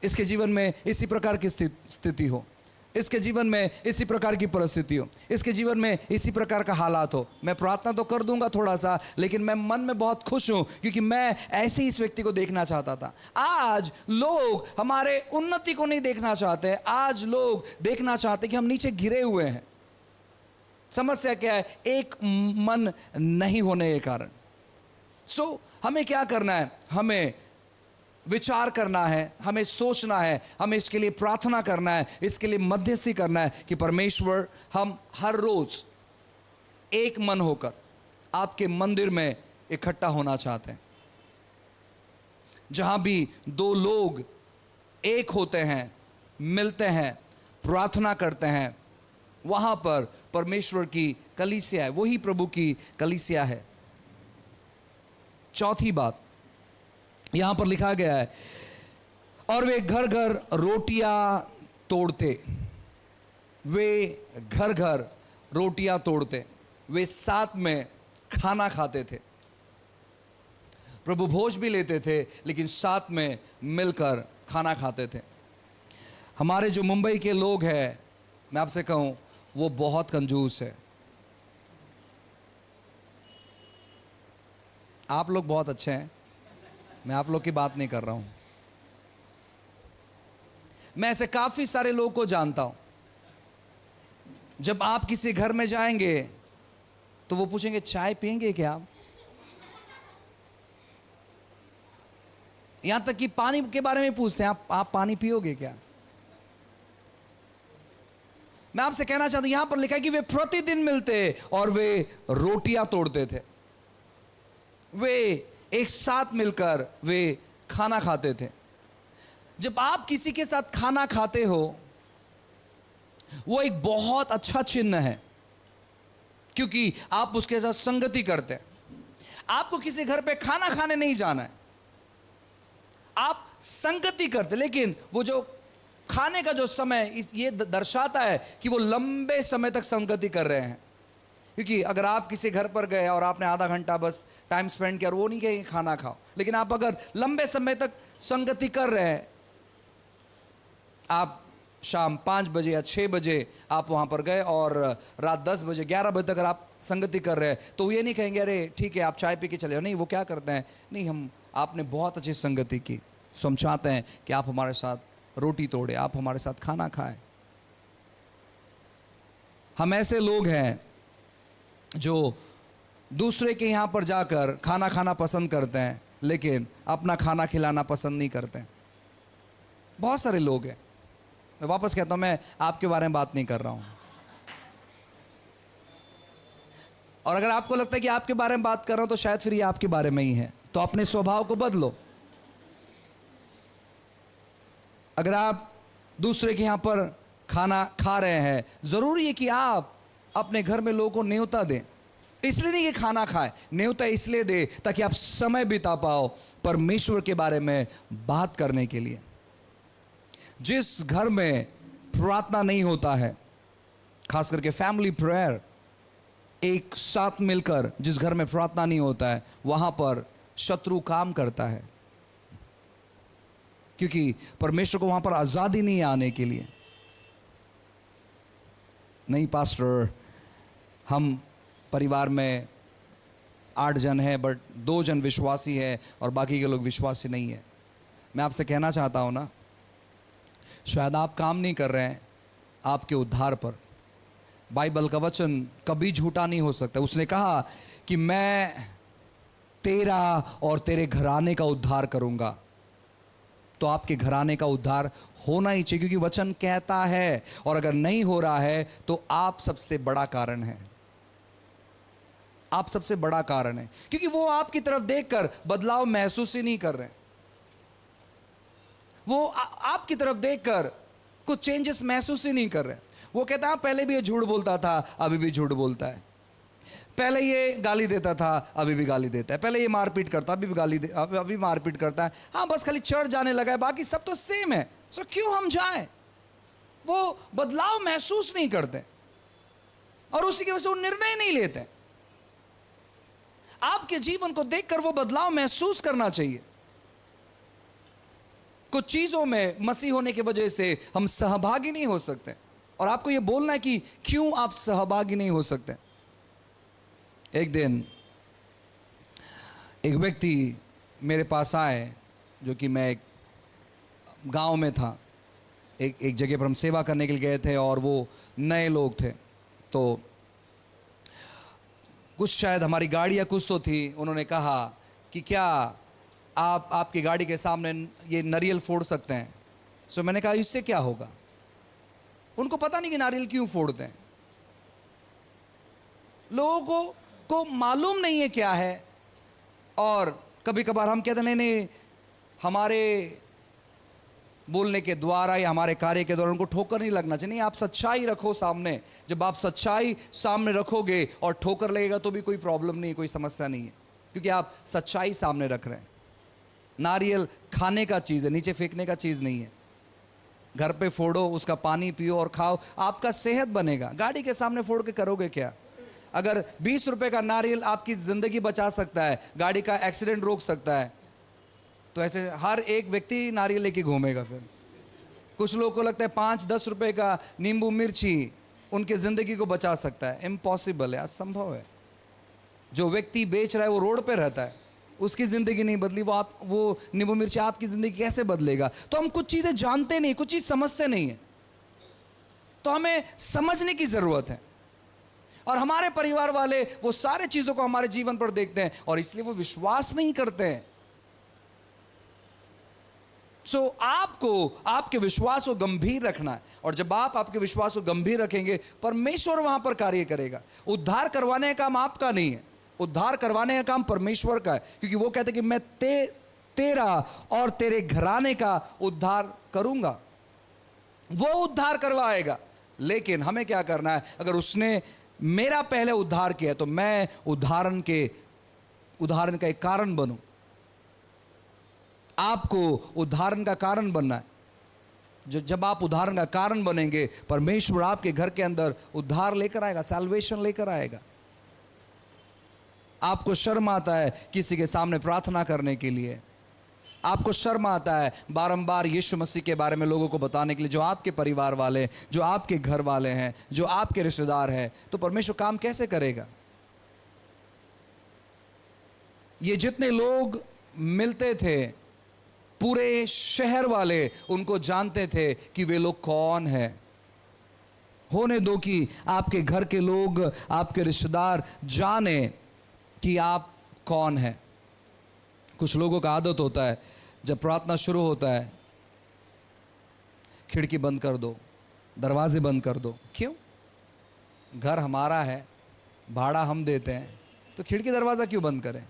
इसके जीवन में इसी प्रकार की स्थिति हो, इसके जीवन में इसी प्रकार की परिस्थिति हो, इसके जीवन में इसी प्रकार का हालात हो। मैं प्रार्थना तो कर दूंगा थोड़ा सा, लेकिन मैं मन में बहुत खुश हूं, क्योंकि मैं ऐसे इस व्यक्ति को देखना चाहता था। आज लोग हमारे उन्नति को नहीं देखना चाहते, आज लोग देखना चाहते कि हम नीचे गिरे हुए हैं। समस्या क्या है? एक मन नहीं होने के कारण। हमें क्या करना है? हमें विचार करना है, हमें सोचना है, हमें इसके लिए प्रार्थना करना है, इसके लिए मध्यस्थी करना है कि परमेश्वर, हम हर रोज एक मन होकर आपके मंदिर में इकट्ठा होना चाहते हैं। जहां भी 2 लोग एक होते हैं, मिलते हैं, प्रार्थना करते हैं, वहां पर परमेश्वर की कलीसिया है, वही प्रभु की कलीसिया है। चौथी बात यहां पर लिखा गया है, और वे घर घर रोटियां तोड़ते। वे घर घर रोटियां तोड़ते, वे साथ में खाना खाते थे। प्रभु भोज भी लेते थे, लेकिन साथ में मिलकर खाना खाते थे। हमारे जो मुंबई के लोग हैं, मैं आपसे कहूं, वो बहुत कंजूस है। आप लोग बहुत अच्छे हैं, मैं आप लोग की बात नहीं कर रहा हूं। मैं ऐसे काफ़ी सारे लोगों को जानता हूं, जब आप किसी घर में जाएंगे तो वो पूछेंगे चाय पियेंगे क्या आप? यहां तक कि पानी के बारे में पूछते हैं, आप पानी पियोगे क्या? मैं आपसे कहना चाहता हूं, यहां पर लिखा है कि वे प्रतिदिन मिलते और वे रोटियां तोड़ते थे, वे एक साथ मिलकर वे खाना खाते थे। जब आप किसी के साथ खाना खाते हो, वो एक बहुत अच्छा चिन्ह है, क्योंकि आप उसके साथ संगति करते हैं। आपको किसी घर पे खाना खाने नहीं जाना है, आप संगति करते, लेकिन वो जो खाने का जो समय ये दर्शाता है कि वो लंबे समय तक संगति कर रहे हैं। क्योंकि अगर आप किसी घर पर गए और आपने आधा घंटा बस टाइम स्पेंड किया और वो नहीं कहे खाना खाओ, लेकिन आप अगर लंबे समय तक संगति कर रहे हैं, आप शाम 5 बजे या 6 बजे आप वहाँ पर गए और रात 10 बजे 11 बजे तक अगर आप संगति कर रहे हैं, तो वो ये नहीं कहेंगे अरे ठीक है आप चाय पी के चले जाओ। नहीं, वो क्या करते हैं, नहीं आपने बहुत अच्छी संगति की, सो हम चाहते हैं कि आप हमारे साथ रोटी तोड़े, आप हमारे साथ खाना खाएं। हम ऐसे लोग हैं जो दूसरे के यहाँ पर जाकर खाना खाना पसंद करते हैं, लेकिन अपना खाना खिलाना पसंद नहीं करते हैं। बहुत सारे लोग हैं। मैं वापस कहता हूँ, मैं आपके बारे में बात नहीं कर रहा हूँ। और अगर आपको लगता है कि आपके बारे में बात कर रहा हूँ, तो शायद फिर ये आपके बारे में ही है, तो अपने स्वभाव को बदलो। अगर आप दूसरे के यहाँ पर खाना खा रहे हैं, ज़रूरी है कि आप अपने घर में लोगों को न्योता दें। इसलिए नहीं कि खाना खाए, न्योता इसलिए दे ताकि आप समय बिता पाओ परमेश्वर के बारे में बात करने के लिए। जिस घर में प्रार्थना नहीं होता है, खास करके फैमिली प्रेयर, एक साथ मिलकर जिस घर में प्रार्थना नहीं होता है, वहां पर शत्रु काम करता है, क्योंकि परमेश्वर को वहां पर आज़ादी नहीं है आने के लिए। नहीं पास्टर, हम परिवार में 8 जन हैं, बट 2 जन विश्वासी है और बाकी के लोग विश्वासी नहीं है। मैं आपसे कहना चाहता हूं ना, शायद आप काम नहीं कर रहे हैं आपके उद्धार पर। बाइबल का वचन कभी झूठा नहीं हो सकता। उसने कहा कि मैं तेरा और तेरे घराने का उद्धार करूंगा। तो आपके घराने का उद्धार होना ही चाहिए, क्योंकि वचन कहता है। और अगर नहीं हो रहा है तो आप सबसे बड़ा कारण है, आप सबसे बड़ा कारण है, क्योंकि वो आपकी तरफ देखकर बदलाव महसूस ही नहीं कर रहे हैं। वो आपकी तरफ देखकर कुछ चेंजेस महसूस ही नहीं कर रहे। वो कहता है पहले भी ये झूठ बोलता था, अभी भी झूठ बोलता है। पहले ये गाली देता था, अभी भी गाली देता है। पहले ये मारपीट करता, अभी भी अभी मारपीट करता है। हाँ, बस खाली चढ़ जाने लगा है, बाकी सब तो सेम है। सो क्यों हम जाएं? वो बदलाव महसूस नहीं करते और उसी की वजह से वो निर्णय नहीं लेते। आपके जीवन को देखकर वो बदलाव महसूस करना चाहिए। कुछ चीजों में मसीह होने की वजह से हम सहभागी नहीं हो सकते, और आपको यह बोलना है कि क्यों आप सहभागी नहीं हो सकते। एक दिन एक व्यक्ति मेरे पास आए, जो कि मैं एक गांव में था, एक जगह पर हम सेवा करने के लिए गए थे और वो नए लोग थे। तो कुछ शायद हमारी गाड़ी या कुछ तो थी। उन्होंने कहा कि क्या आप आपकी गाड़ी के सामने ये नारियल फोड़ सकते हैं? सो मैंने कहा इससे क्या होगा। उनको पता नहीं कि नारियल क्यों फोड़ते हैं। लोगों को मालूम नहीं है क्या है। और कभी कभार हम कहते नहीं नहीं, हमारे बोलने के द्वारा या हमारे कार्य के द्वारा उनको ठोकर नहीं लगना चाहिए। नहीं, आप सच्चाई रखो सामने। जब आप सच्चाई सामने रखोगे और ठोकर लगेगा तो भी कोई प्रॉब्लम नहीं, कोई समस्या नहीं है, क्योंकि आप सच्चाई सामने रख रहे हैं। नारियल खाने का चीज़ है, नीचे फेंकने का चीज़ नहीं है। घर पे फोड़ो, उसका पानी पियो और खाओ, आपका सेहत बनेगा। गाड़ी के सामने फोड़ के करोगे क्या? अगर 20 रुपए का नारियल आपकी ज़िंदगी बचा सकता है, गाड़ी का एक्सीडेंट रोक सकता है, तो ऐसे हर एक व्यक्ति नारियल लेके घूमेगा। फिर कुछ लोगों को लगता है 5-10 रुपए का नींबू मिर्ची उनके ज़िंदगी को बचा सकता है। इम्पॉसिबल है, असंभव है। जो व्यक्ति बेच रहा है वो रोड पे रहता है, उसकी ज़िंदगी नहीं बदली, वो नींबू मिर्ची आपकी ज़िंदगी कैसे बदलेगा? तो हम कुछ चीज़ें जानते नहीं, कुछ चीज़ समझते नहीं है, तो हमें समझने की ज़रूरत है। और हमारे परिवार वाले वो सारे चीज़ों को हमारे जीवन पर देखते हैं और इसलिए वो विश्वास नहीं करते हैं। सो आपको आपके विश्वास को गंभीर रखना है, और जब आप आपके विश्वास को गंभीर रखेंगे, परमेश्वर वहां पर कार्य करेगा। उद्धार करवाने का काम आपका नहीं है, उद्धार करवाने का काम परमेश्वर का है, क्योंकि वो कहते हैं कि मैं तेरा और तेरे घराने का उद्धार करूंगा। वो उद्धार करवाएगा, लेकिन हमें क्या करना है? अगर उसने मेरा पहले उद्धार किया तो मैं उदाहरण का एक कारण बनूं। आपको उदाहरण का कारण बनना है। जब आप उदाहरण का कारण बनेंगे, परमेश्वर आपके घर के अंदर उद्धार लेकर आएगा, सैल्वेशन लेकर आएगा। आपको शर्म आता है किसी के सामने प्रार्थना करने के लिए, आपको शर्म आता है बारंबार यीशु मसीह के बारे में लोगों को बताने के लिए, जो आपके परिवार वाले, जो आपके घर वाले हैं, जो आपके रिश्तेदार हैं, तो परमेश्वर काम कैसे करेगा? ये जितने लोग मिलते थे, पूरे शहर वाले उनको जानते थे कि वे लोग कौन हैं। होने दो कि आपके घर के लोग, आपके रिश्तेदार जाने कि आप कौन हैं। कुछ लोगों का आदत होता है, जब प्रार्थना शुरू होता है, खिड़की बंद कर दो, दरवाजे बंद कर दो। क्यों? घर हमारा है, भाड़ा हम देते हैं, तो खिड़की दरवाज़ा क्यों बंद करें?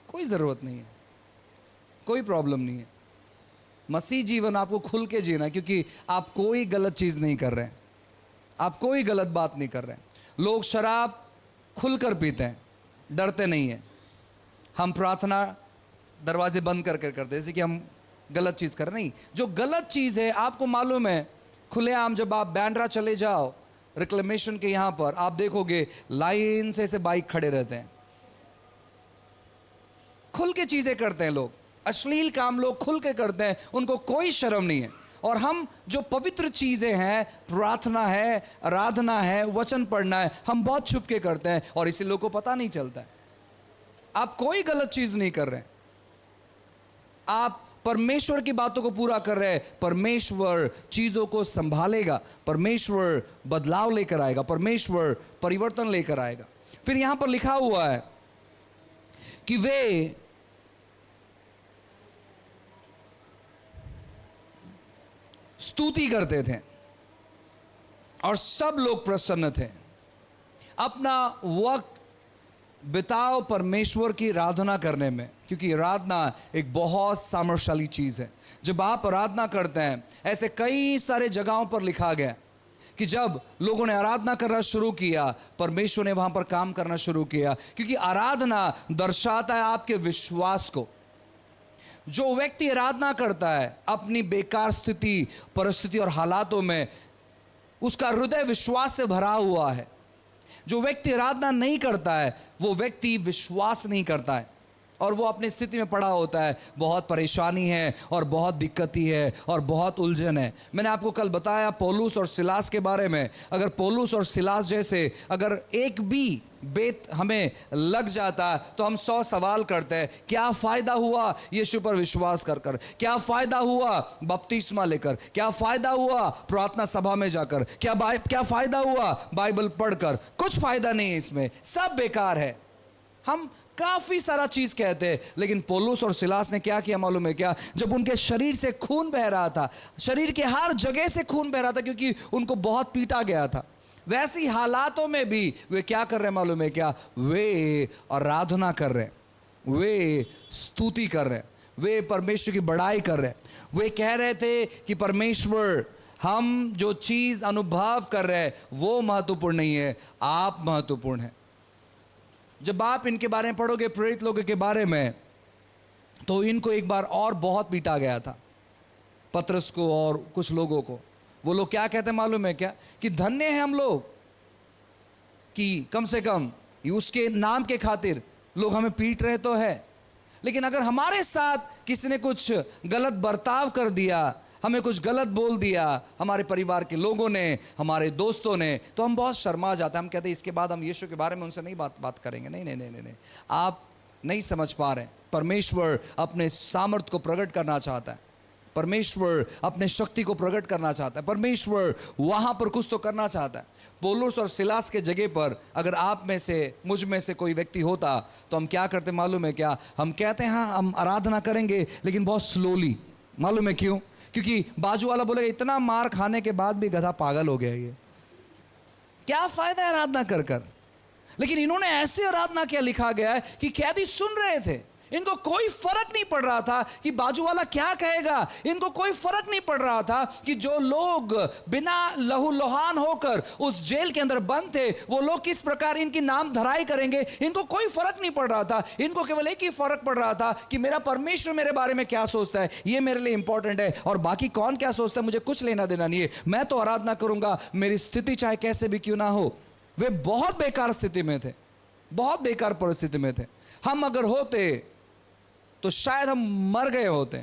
कोई ज़रूरत नहीं है, कोई प्रॉब्लम नहीं है। मसीह जीवन आपको खुल के जीना, क्योंकि आप कोई गलत चीज़ नहीं कर रहे हैं, आप कोई गलत बात नहीं कर रहे हैं। लोग शराब खुलकर पीते हैं, डरते नहीं हैं। हम प्रार्थना दरवाजे बंद करके करते हैं, जैसे कि हम गलत चीज़ कर रहे। नहीं, जो गलत चीज़ है आपको मालूम है, खुलेआम जब आप बैंड्रा चले जाओ रिक्लेमेशन के यहाँ पर, आप देखोगे लाइन से ऐसे बाइक खड़े रहते हैं, खुल के चीज़ें करते हैं लोग, अश्लील काम लोग खुल के करते हैं, उनको कोई शर्म नहीं है। और हम जो पवित्र चीज़ें हैं, प्रार्थना है, आराधना है, वचन पढ़ना है, हम बहुत छुप के करते हैं और इसी लोगों को पता नहीं चलता है। आप कोई गलत चीज़ नहीं कर रहे हैं, आप परमेश्वर की बातों को पूरा कर रहे हैं। परमेश्वर चीज़ों को संभालेगा, परमेश्वर बदलाव लेकर आएगा, परमेश्वर परिवर्तन लेकर आएगा। फिर यहां पर लिखा हुआ है कि वे स्तुति करते थे और सब लोग प्रसन्न थे। अपना वक्त बिताओ परमेश्वर की आराधना करने में, क्योंकि आराधना एक बहुत सामर्थ्यशाली चीज़ है। जब आप आराधना करते हैं, ऐसे कई सारे जगहों पर लिखा गया कि जब लोगों ने आराधना करना शुरू किया, परमेश्वर ने वहाँ पर काम करना शुरू किया, क्योंकि आराधना दर्शाता है आपके विश्वास को। जो व्यक्ति आराधना करता है अपनी बेकार स्थिति, परिस्थिति और हालातों में, उसका हृदय विश्वास से भरा हुआ है। जो व्यक्ति आराधना नहीं करता है, वो व्यक्ति विश्वास नहीं करता है और वो अपनी स्थिति में पड़ा होता है। बहुत परेशानी है और बहुत दिक्कती है और बहुत उलझन है। मैंने आपको कल बताया पौलुस और सिलास के बारे में। अगर पौलुस और सिलास जैसे अगर एक भी बेत हमें लग जाता तो हम 100 सवाल करते हैं। क्या फ़ायदा हुआ यीशु पर विश्वास कर कर? क्या फ़ायदा हुआ बपतिस्मा लेकर? क्या फ़ायदा हुआ प्रार्थना सभा में जाकर? क्या फ़ायदा हुआ बाइबल पढ़कर? कुछ फ़ायदा नहीं है इसमें, सब बेकार है। हम काफ़ी सारा चीज़ कहते हैं, लेकिन पौलुस और सिलास ने क्या किया मालूम है क्या? जब उनके शरीर से खून बह रहा था, शरीर के हर जगह से खून बह रहा था, क्योंकि उनको बहुत पीटा गया था, वैसी हालातों में भी वे क्या कर रहे हैं मालूम है क्या? वे आराधना कर रहे हैं, वे स्तुति कर रहे हैं, वे परमेश्वर की बड़ाई कर रहे हैं। वे कह रहे थे कि परमेश्वर, हम जो चीज़ अनुभव कर रहे हैं वो महत्वपूर्ण नहीं है, आप महत्वपूर्ण हैं। जब आप इनके बारे में पढ़ोगे, प्रेरित लोगों के बारे में, तो इनको एक बार और बहुत पीटा गया था, पतरस को और कुछ लोगों को। वो लोग क्या कहते हैं मालूम है क्या? कि धन्य है हम लोग कि कम से कम उसके नाम के खातिर लोग हमें पीट रहे तो है, लेकिन अगर हमारे साथ किसी ने कुछ गलत बर्ताव कर दिया, हमें कुछ गलत बोल दिया, हमारे परिवार के लोगों ने, हमारे दोस्तों ने, तो हम बहुत शर्मा जाते हैं। हम कहते हैं इसके बाद हम यीशु के बारे में उनसे नहीं बात करेंगे। नहीं, आप नहीं समझ पा रहे। परमेश्वर अपने सामर्थ्य को प्रकट करना चाहता है, परमेश्वर अपने शक्ति को प्रकट करना चाहता है, परमेश्वर वहां पर कुछ तो करना चाहता है। पौलुस और सिलास के जगह पर अगर आप में से, मुझ में से कोई व्यक्ति होता तो हम क्या करते मालूम है क्या? हम कहते हैं हाँ हम आराधना करेंगे, लेकिन बहुत स्लोली। मालूम है क्यों? क्योंकि बाजू वाला बोलेगा इतना मार खाने के बाद भी गधा पागल हो गया, ये क्या फायदा है आराधना कर कर। लेकिन इन्होंने ऐसे आराधना किया, लिखा गया है कि कैदी सुन रहे थे, इनको कोई फर्क नहीं पड़ रहा था कि बाजू वाला क्या कहेगा, इनको कोई फर्क नहीं पड़ रहा था कि जो लोग बिना लहू लुहान होकर उस जेल के अंदर बंद थे वो लोग किस प्रकार इनकी नाम धराई करेंगे। इनको कोई फर्क नहीं पड़ रहा था, इनको केवल एक ही फर्क पड़ रहा था कि मेरा परमेश्वर मेरे बारे में क्या सोचता है, ये मेरे लिए इंपॉर्टेंट है, और बाकी कौन क्या सोचता है मुझे कुछ लेना देना नहीं है। मैं तो आराधना करूंगा, मेरी स्थिति चाहे कैसे भी क्यों ना हो। वे बहुत बेकार स्थिति में थे, बहुत बेकार परिस्थिति में थे। हम अगर होते तो शायद हम मर गए होते,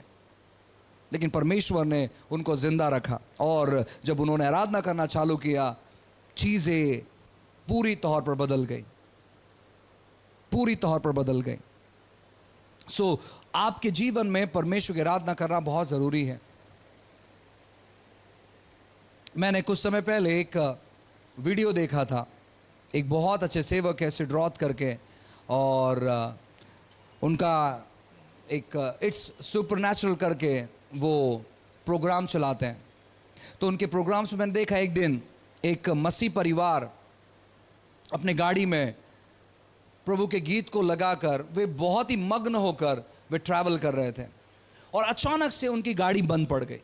लेकिन परमेश्वर ने उनको जिंदा रखा, और जब उन्होंने आराधना करना चालू किया चीजें पूरी तौर पर बदल गई, पूरी तौर पर बदल गई। सो आपके जीवन में परमेश्वर की आराधना करना बहुत जरूरी है। मैंने कुछ समय पहले एक वीडियो देखा था, एक बहुत अच्छे सेवक है सिड्रॉथ करके, और उनका एक इट्स सुपरनैचुरल करके वो प्रोग्राम चलाते हैं। तो उनके प्रोग्राम्स में मैंने देखा एक दिन एक मसीह परिवार अपने गाड़ी में प्रभु के गीत को लगाकर वे बहुत ही मग्न होकर वे ट्रैवल कर रहे थे, और अचानक से उनकी गाड़ी बंद पड़ गई।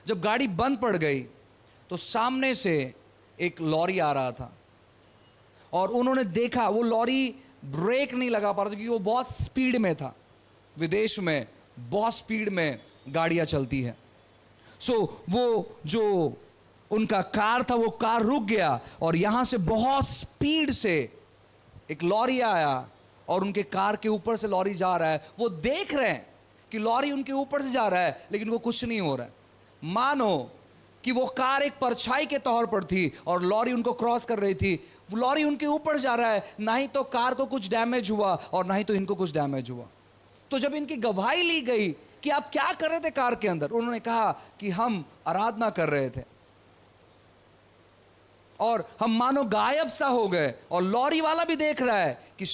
जब गाड़ी बंद पड़ गई तो सामने से एक लॉरी आ रहा था, और उन्होंने देखा वो लॉरी ब्रेक नहीं लगा पा रहा था क्योंकि वो बहुत स्पीड में था। विदेश में बहुत स्पीड में गाड़ियां चलती है। सो वो जो उनका कार था वो कार रुक गया, और यहां से बहुत स्पीड से एक लॉरी आया और उनके कार के ऊपर से लॉरी जा रहा है। वो देख रहे हैं कि लॉरी उनके ऊपर से जा रहा है, लेकिन वो कुछ नहीं हो रहा है। मानो कि वो कार एक परछाई के तौर पर थी और लॉरी उनको क्रॉस कर रही थी। वो लॉरी उनके ऊपर जा रहा है, ना ही तो कार को कुछ डैमेज हुआ और ना ही तो इनको कुछ डैमेज हुआ। तो जब इनकी गवाही ली गई कि आप क्या कर रहे थे कार के अंदर, उन्होंने कहा कि हम आराधना कर रहे थे और हम मानो गायब सा हो गए, और लॉरी वाला भी देख रहा है कि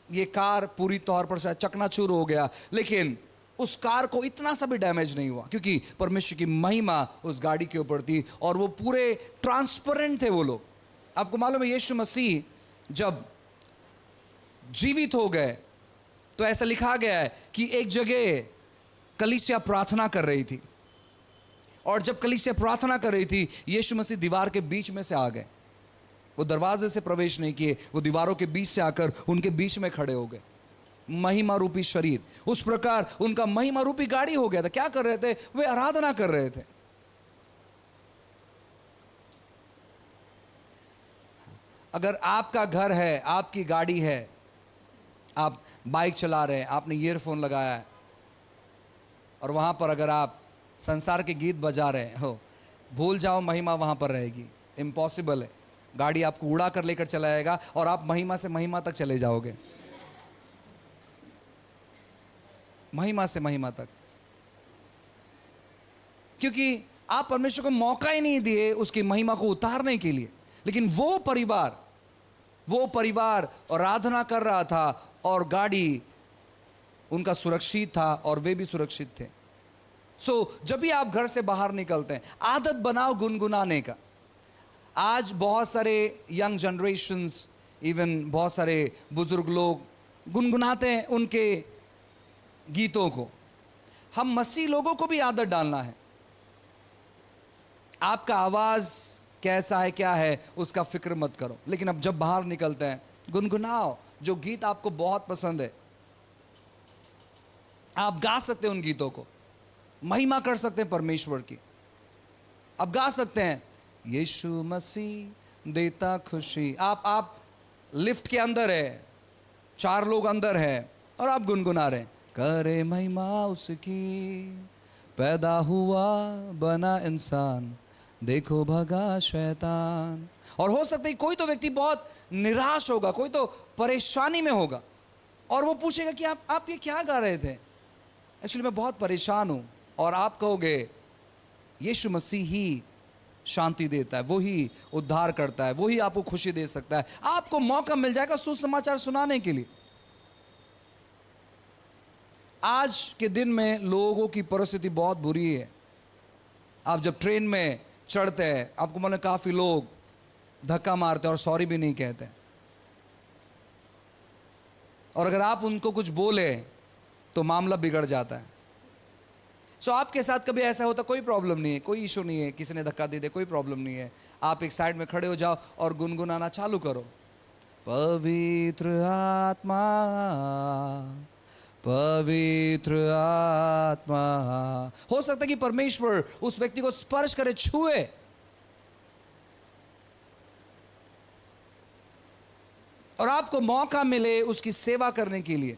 ये कार पूरी तौर पर शायद चकनाचूर हो गया, लेकिन उस कार को इतना सा भी डैमेज नहीं हुआ क्योंकि परमेश्वर की महिमा उस गाड़ी के ऊपर थी, और वो पूरे ट्रांसपेरेंट थे वो लोग। आपको मालूम है यीशु मसीह जब जीवित हो गए तो ऐसा लिखा गया है कि एक जगह कलीसिया प्रार्थना कर रही थी, और जब कलीसिया प्रार्थना कर रही थी यीशु मसीह दीवार के बीच में से आ गए। वो दरवाजे से प्रवेश नहीं किए, वो दीवारों के बीच से आकर उनके बीच में खड़े हो गए। महिमा रूपी शरीर, उस प्रकार उनका महिमा रूपी गाड़ी हो गया था। क्या कर रहे थे? वे आराधना कर रहे थे। अगर आपका घर है, आपकी गाड़ी है, आप बाइक चला रहे हैं, आपने ईयरफोन लगाया है, और वहां पर अगर आप संसार के गीत बजा रहे हो, भूल जाओ महिमा वहां पर रहेगी। इम्पॉसिबल है। गाड़ी आपको उड़ा कर लेकर चला जाएगा और आप महिमा से महिमा तक चले जाओगे, महिमा से महिमा तक, क्योंकि आप परमेश्वर को मौका ही नहीं दिए उसकी महिमा को उतारने के लिए। लेकिन वो परिवार आराधना कर रहा था और गाड़ी उनका सुरक्षित था और वे भी सुरक्षित थे। सो जब भी आप घर से बाहर निकलते हैं, आदत बनाओ गुनगुनाने का। आज बहुत सारे यंग जनरेशन्स, इवन बहुत सारे बुजुर्ग लोग गुनगुनाते हैं उनके गीतों को। हम मसीह लोगों को भी आदत डालना है। आपका आवाज कैसा है, क्या है, उसका फिक्र मत करो, लेकिन अब जब बाहर निकलते हैं गुनगुनाओ जो गीत आपको बहुत पसंद है। आप गा सकते हैं उन गीतों को, महिमा कर सकते हैं परमेश्वर की। आप गा सकते हैं यीशु मसीह देता खुशी। आप लिफ्ट के अंदर है, 4 लोग अंदर है और आप गुनगुना रहे हैं, करे महिमा उसकी, पैदा हुआ बना इंसान, देखो भगा शैतान। और हो सकता है कोई तो व्यक्ति बहुत निराश होगा, कोई तो परेशानी में होगा, और वो पूछेगा कि आप ये क्या गा रहे थे? एक्चुअली मैं बहुत परेशान हूं। और आप कहोगे यीशु मसीह ही शांति देता है, वो ही उद्धार करता है, वो ही आपको खुशी दे सकता है। आपको मौका मिल जाएगा सुसमाचार सुनाने के लिए। आज के दिन में लोगों की परिस्थिति बहुत बुरी है। आप जब ट्रेन में चढ़ते हैं, आपको मालूम है काफी लोग धक्का मारते हैं और सॉरी भी नहीं कहते। और अगर आप उनको कुछ बोले तो मामला बिगड़ जाता है। सो आपके साथ कभी ऐसा होता, कोई प्रॉब्लम नहीं है, कोई इशू नहीं है, किसी ने धक्का दे दे, कोई प्रॉब्लम नहीं है। आप एक साइड में खड़े हो जाओ और गुनगुनाना चालू करो, पवित्र आत्मा, पवित्र आत्मा। हो सकता है कि परमेश्वर उस व्यक्ति को स्पर्श करे, छुए। और आपको मौका मिले उसकी सेवा करने के लिए।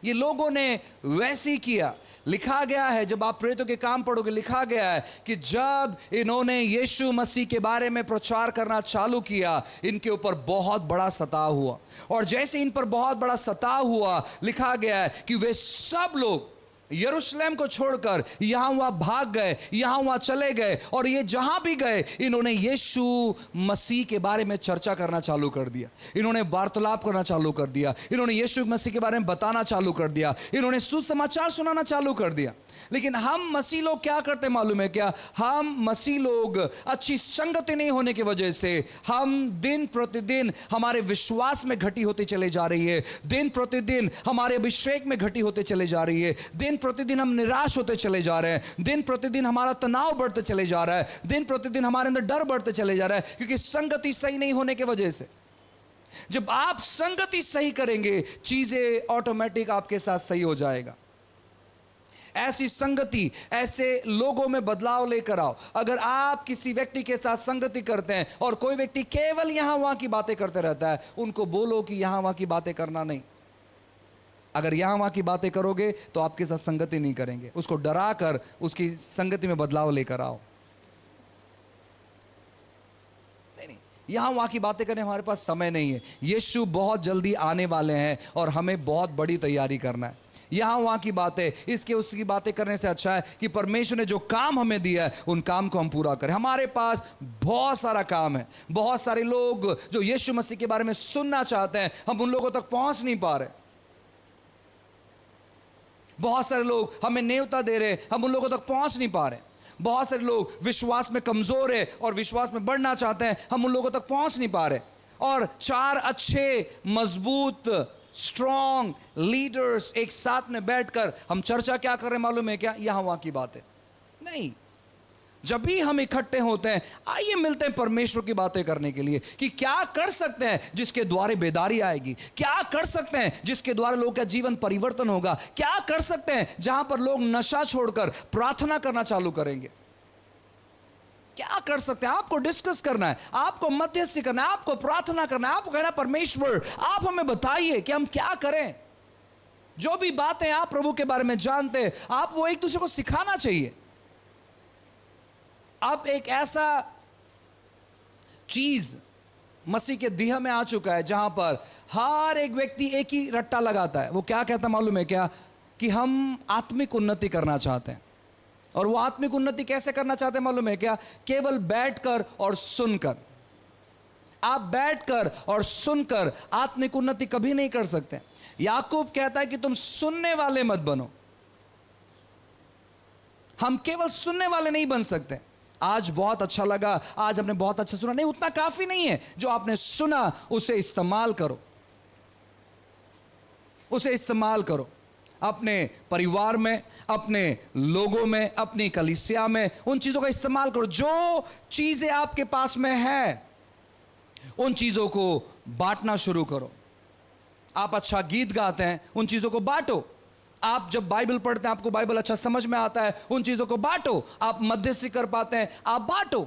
ये लोगों ने वैसे ही किया। लिखा गया है, जब आप प्रेरितों के काम पढ़ोगे, लिखा गया है कि जब इन्होंने यीशु मसीह के बारे में प्रचार करना चालू किया, इनके ऊपर बहुत बड़ा सताव हुआ। और जैसे इन पर बहुत बड़ा सताव हुआ, लिखा गया है कि वे सब लोग यरूशलेम को छोड़कर यहां वहां भाग गए, यहां वहां चले गए। और ये जहां भी गए, इन्होंने यीशु मसीह के बारे में चर्चा करना चालू कर दिया, इन्होंने वार्तालाप करना चालू कर दिया, इन्होंने यीशु मसीह के बारे में बताना चालू कर दिया, इन्होंने सुसमाचार सुनाना चालू कर दिया। लेकिन हम मसीह लोग क्या करते मालूम है क्या? हम मसीह लोग अच्छी संगति नहीं होने की वजह से हम दिन प्रतिदिन हमारे विश्वास में घटी होती चले जा रही है, दिन प्रतिदिन हमारे अभिषेक में घटी होते चले जा रही है, दिन प्रतिदिन हम निराश होते चले जा रहे हैं, दिन प्रतिदिन हमारा तनाव बढ़ते चले जा रहा है, दिन प्रतिदिन हमारे अंदर डर बढ़ते चले जा रहा है, क्योंकि संगति सही नहीं होने की वजह से। जब आप संगति सही करेंगे, चीजें ऑटोमेटिक आपके साथ सही हो जाएगा। ऐसी संगति, ऐसे लोगों में बदलाव लेकर आओ। अगर आप किसी व्यक्ति के साथ संगति करते हैं और कोई व्यक्ति केवल यहां वहां की बातें करते रहता है, उनको बोलो कि यहां वहां की बातें करना नहीं। अगर यहां वहां की बातें करोगे तो आपके साथ संगति नहीं करेंगे। उसको डरा कर उसकी संगति में बदलाव लेकर आओ। नहीं, यहां वहां की बातें करने हमारे पास समय नहीं है। यीशु बहुत जल्दी आने वाले हैं और हमें बहुत बड़ी तैयारी करना है। यहां वहां की बातें, इसके उसकी बातें करने से अच्छा है कि परमेश्वर ने जो काम हमें दिया है, उन काम को हम पूरा करें। हमारे पास बहुत सारा काम है। बहुत सारे लोग जो यीशु मसीह के बारे में सुनना चाहते हैं, हम उन लोगों तक पहुंच नहीं पा रहे। बहुत सारे लोग हमें न्योता दे रहे, हम उन लोगों तक पहुंच नहीं पा रहे। बहुत सारे लोग विश्वास में कमजोर है और विश्वास में बढ़ना चाहते हैं, हम उन लोगों तक पहुंच नहीं पा रहे। और चार अच्छे, मजबूत, स्ट्रॉन्ग लीडर्स एक साथ में बैठकर हम चर्चा क्या कर रहे हैं मालूम है क्या? यहां वहां की बातें नहीं। जब भी हम इकट्ठे होते हैं, आइए मिलते हैं परमेश्वर की बातें करने के लिए कि क्या कर सकते हैं जिसके द्वारा बेदारी आएगी, क्या कर सकते हैं जिसके द्वारा लोगों का जीवन परिवर्तन होगा, क्या कर सकते हैं जहां पर लोग नशा छोड़कर प्रार्थना करना चालू करेंगे, क्या कर सकते हैं। आपको डिस्कस करना है, आपको मध्यस्थी करना है, आपको प्रार्थना करना है, आपको कहना परमेश्वर आप हमें बताइए कि हम क्या करें। जो भी बातें आप प्रभु के बारे में जानते हैं, आप वो एक दूसरे को सिखाना चाहिए। अब एक ऐसा चीज मसीह के देह में आ चुका है जहां पर हर एक व्यक्ति एक ही रट्टा लगाता है। वो क्या कहता मालूम है क्या? कि हम आत्मिक उन्नति करना चाहते हैं। और वो आत्मिक उन्नति कैसे करना चाहते हैं मालूम है क्या? केवल बैठकर और सुनकर। आप बैठकर और सुनकर आत्मिक उन्नति कभी नहीं कर सकते। याकूब कहता है कि तुम सुनने वाले मत बनो। हम केवल सुनने वाले नहीं बन सकते। आज बहुत अच्छा लगा, आज हमने बहुत अच्छा सुना, नहीं, उतना काफी नहीं है। जो आपने सुना उसे इस्तेमाल करो, उसे इस्तेमाल करो। अपने परिवार में, अपने लोगों में, अपनी कलीसिया में उन चीजों का इस्तेमाल करो। जो चीजें आपके पास में है, उन चीजों को बांटना शुरू करो। आप अच्छा गीत गाते हैं, उन चीजों को बांटो। आप जब बाइबल पढ़ते हैं, आपको बाइबल अच्छा समझ में आता है, उन चीजों को बांटो। आप मध्यस्थी कर पाते हैं, आप बांटो।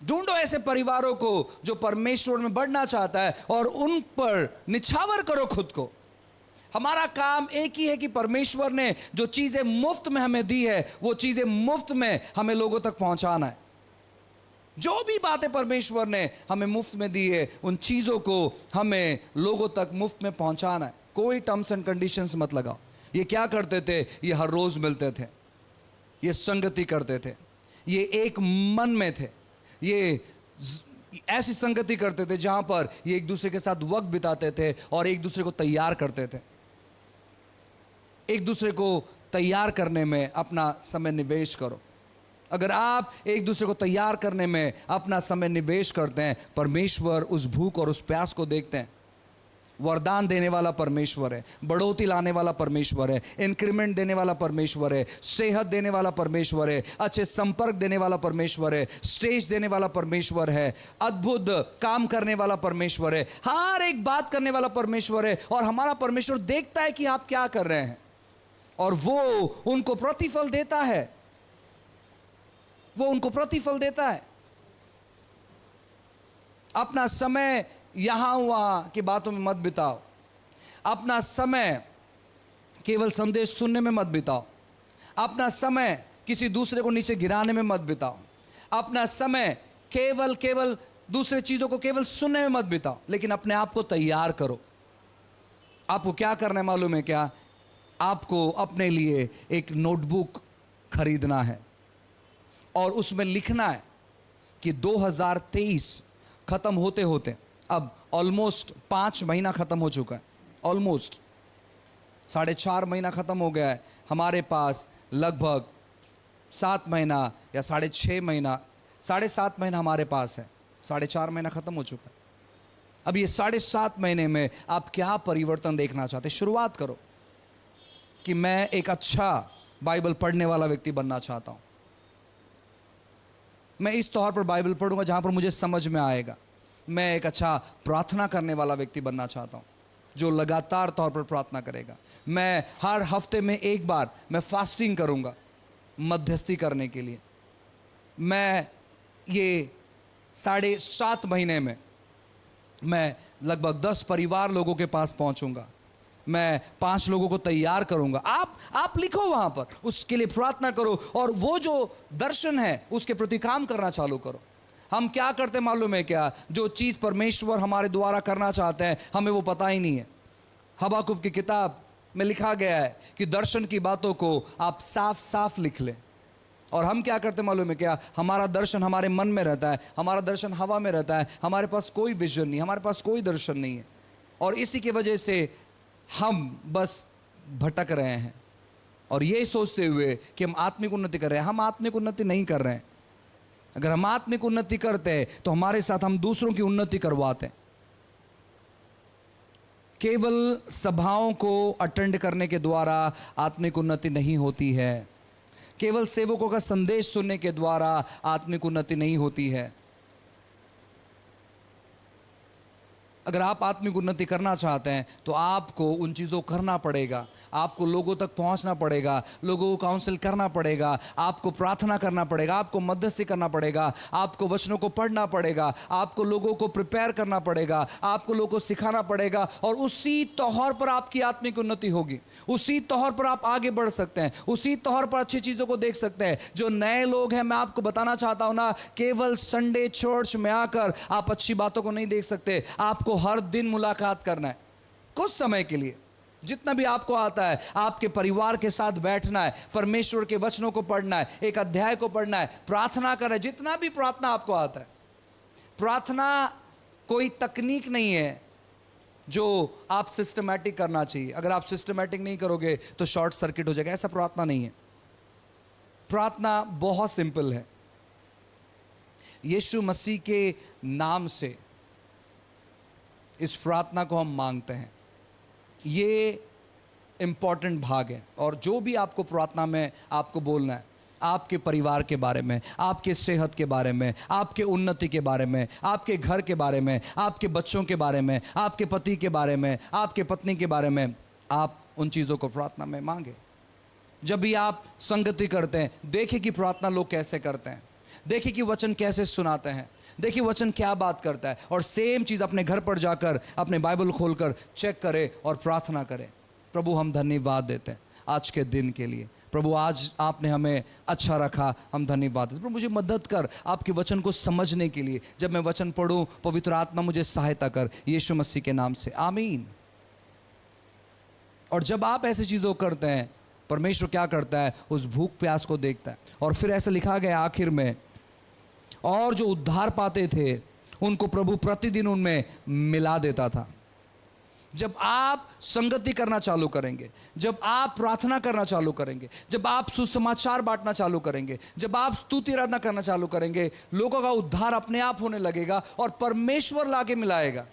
ढूंढो ऐसे परिवारों को जो परमेश्वर में बढ़ना चाहता है और उन पर निछावर करो खुद को। हमारा काम एक ही है कि परमेश्वर ने जो चीजें मुफ्त में हमें दी है, वो चीजें मुफ्त में हमें लोगों तक पहुंचाना है। जो भी बातें परमेश्वर ने हमें मुफ्त में दी है, उन चीज़ों को हमें लोगों तक मुफ्त में पहुंचाना है। कोई टर्म्स एंड कंडीशंस मत लगाओ। ये क्या करते थे? ये हर रोज़ मिलते थे, ये संगति करते थे, ये एक मन में थे, ये ऐसी संगति करते थे जहां पर ये एक दूसरे के साथ वक्त बिताते थे और एक दूसरे को तैयार करते थे। एक दूसरे को तैयार करने में अपना समय निवेश करो। अगर आप एक दूसरे को तैयार करने में अपना समय निवेश करते हैं, परमेश्वर उस भूख और उस प्यास को देखते हैं। वरदान देने वाला परमेश्वर है, बढ़ोतरी लाने वाला परमेश्वर है, इंक्रीमेंट देने वाला परमेश्वर है, सेहत देने वाला परमेश्वर है, अच्छे संपर्क देने वाला परमेश्वर है, स्टेज देने वाला परमेश्वर है, अद्भुत काम करने वाला परमेश्वर है, हर एक बात करने वाला परमेश्वर है। और हमारा परमेश्वर देखता है कि आप क्या कर रहे हैं और वो उनको प्रतिफल देता है, वो उनको प्रतिफल देता है। अपना समय यहां वहां की बातों में मत बिताओ। अपना समय केवल संदेश सुनने में मत बिताओ। अपना समय किसी दूसरे को नीचे गिराने में मत बिताओ। अपना समय केवल दूसरे चीज़ों को केवल सुनने में मत बिताओ, लेकिन अपने आप को तैयार करो। आपको क्या करना है मालूम है क्या? आपको अपने लिए एक नोटबुक खरीदना है और उसमें लिखना है कि 2023 ख़त्म होते होते, अब ऑलमोस्ट 5 महीना ख़त्म हो चुका है, ऑलमोस्ट 4.5 महीना ख़त्म हो गया है। हमारे पास लगभग 7 महीना या 6.5 महीना, 7.5 महीना हमारे पास है। 4.5 महीना ख़त्म हो चुका है। अब ये 7.5 महीने में आप क्या परिवर्तन देखना चाहते? शुरुआत करो कि मैं एक अच्छा बाइबल पढ़ने वाला व्यक्ति बनना चाहता हूँ। मैं इस तौर पर बाइबल पढ़ूंगा जहाँ पर मुझे समझ में आएगा। मैं एक अच्छा प्रार्थना करने वाला व्यक्ति बनना चाहता हूँ, जो लगातार तौर पर प्रार्थना करेगा। मैं हर हफ्ते में एक बार मैं फास्टिंग करूँगा मध्यस्थी करने के लिए। मैं ये 7.5 महीने में मैं लगभग 10 परिवार लोगों के पास पहुँचूँगा। मैं 5 लोगों को तैयार करूंगा। आप लिखो वहाँ पर, उसके लिए प्रार्थना करो और वो जो दर्शन है उसके प्रति काम करना चालू करो। हम क्या करते मालूम है क्या? जो चीज़ परमेश्वर हमारे द्वारा करना चाहते हैं हमें वो पता ही नहीं है। हबाकुक की किताब में लिखा गया है कि दर्शन की बातों को आप साफ साफ लिख लें। और हम क्या करते मालूम है क्या? हमारा दर्शन हमारे मन में रहता है, हमारा दर्शन हवा में रहता है, हमारे पास कोई विजन नहीं, हमारे पास कोई दर्शन नहीं है। और इसी की वजह से हम बस भटक रहे हैं और ये सोचते हुए कि हम आत्मिक उन्नति कर रहे हैं। हम आत्मिक उन्नति नहीं कर रहे हैं। अगर हम आत्मिक उन्नति करते हैं तो हमारे साथ हम दूसरों की उन्नति करवाते हैं। केवल सभाओं को अटेंड करने के द्वारा आत्मिक उन्नति नहीं होती है। केवल सेवकों का संदेश सुनने के द्वारा आत्मिक उन्नति नहीं होती है। अगर आप आत्मिक उन्नति करना चाहते हैं तो आपको उन चीज़ों को करना पड़ेगा। आपको लोगों तक पहुंचना पड़ेगा, लोगों को काउंसिल करना पड़ेगा, आपको प्रार्थना करना पड़ेगा, आपको मध्यस्थी करना पड़ेगा, आपको वचनों को पढ़ना पड़ेगा, आपको लोगों को प्रिपेयर करना पड़ेगा, आपको लोगों को सिखाना पड़ेगा। और उसी तौर पर आपकी आत्मिक उन्नति होगी। उसी तौर पर आप आगे बढ़ सकते हैं, उसी तौर पर अच्छी चीज़ों को देख सकते हैं। जो नए लोग हैं, मैं आपको बताना चाहता हूँ ना, केवल संडे चर्च में आकर आप अच्छी बातों को नहीं देख सकते। आपको हर दिन मुलाकात करना है, कुछ समय के लिए, जितना भी आपको आता है। आपके परिवार के साथ बैठना है, परमेश्वर के वचनों को पढ़ना है, एक अध्याय को पढ़ना है, प्रार्थना करना है, जितना भी प्रार्थना आपको आता है। प्रार्थना कोई तकनीक नहीं है जो आप सिस्टमैटिक करना चाहिए। अगर आप सिस्टमैटिक नहीं करोगे तो शॉर्ट सर्किट हो जाएगा। ऐसा प्रार्थना नहीं है। प्रार्थना बहुत सिंपल है। यीशु मसीह के नाम से इस प्रार्थना को हम मांगते हैं। ये इम्पॉर्टेंट भाग है। और जो भी आपको प्रार्थना में आपको बोलना है, आपके परिवार के बारे में, आपके सेहत के बारे में, आपके उन्नति के बारे में, आपके घर के बारे में, आपके बच्चों के बारे में, आपके पति के बारे में, आपके पत्नी के बारे में, आप उन चीज़ों को प्रार्थना में मांगे। जब भी आप संगति करते हैं, देखें कि प्रार्थना लोग कैसे करते हैं, देखें कि वचन कैसे सुनाते हैं, देखिए वचन क्या बात करता है। और सेम चीज़ अपने घर पर जाकर अपने बाइबल खोलकर चेक करें और प्रार्थना करें। प्रभु हम धन्यवाद देते हैं आज के दिन के लिए। प्रभु आज आपने हमें अच्छा रखा, हम धन्यवाद देते। प्रभु मुझे मदद कर आपके वचन को समझने के लिए, जब मैं वचन पढ़ूं पवित्र आत्मा मुझे सहायता कर, यीशु मसीह के नाम से आमीन। और जब आप ऐसी चीज़ों को करते हैं, परमेश्वर क्या करता है, उस भूख प्यास को देखता है। और फिर ऐसा लिखा गया आखिर में, और जो उद्धार पाते थे उनको प्रभु प्रतिदिन उनमें मिला देता था। जब आप संगति करना चालू करेंगे, जब आप प्रार्थना करना चालू करेंगे, जब आप सुसमाचार बांटना चालू करेंगे, जब आप स्तुति आराधना करना चालू करेंगे, लोगों का उद्धार अपने आप होने लगेगा और परमेश्वर लाके मिलाएगा।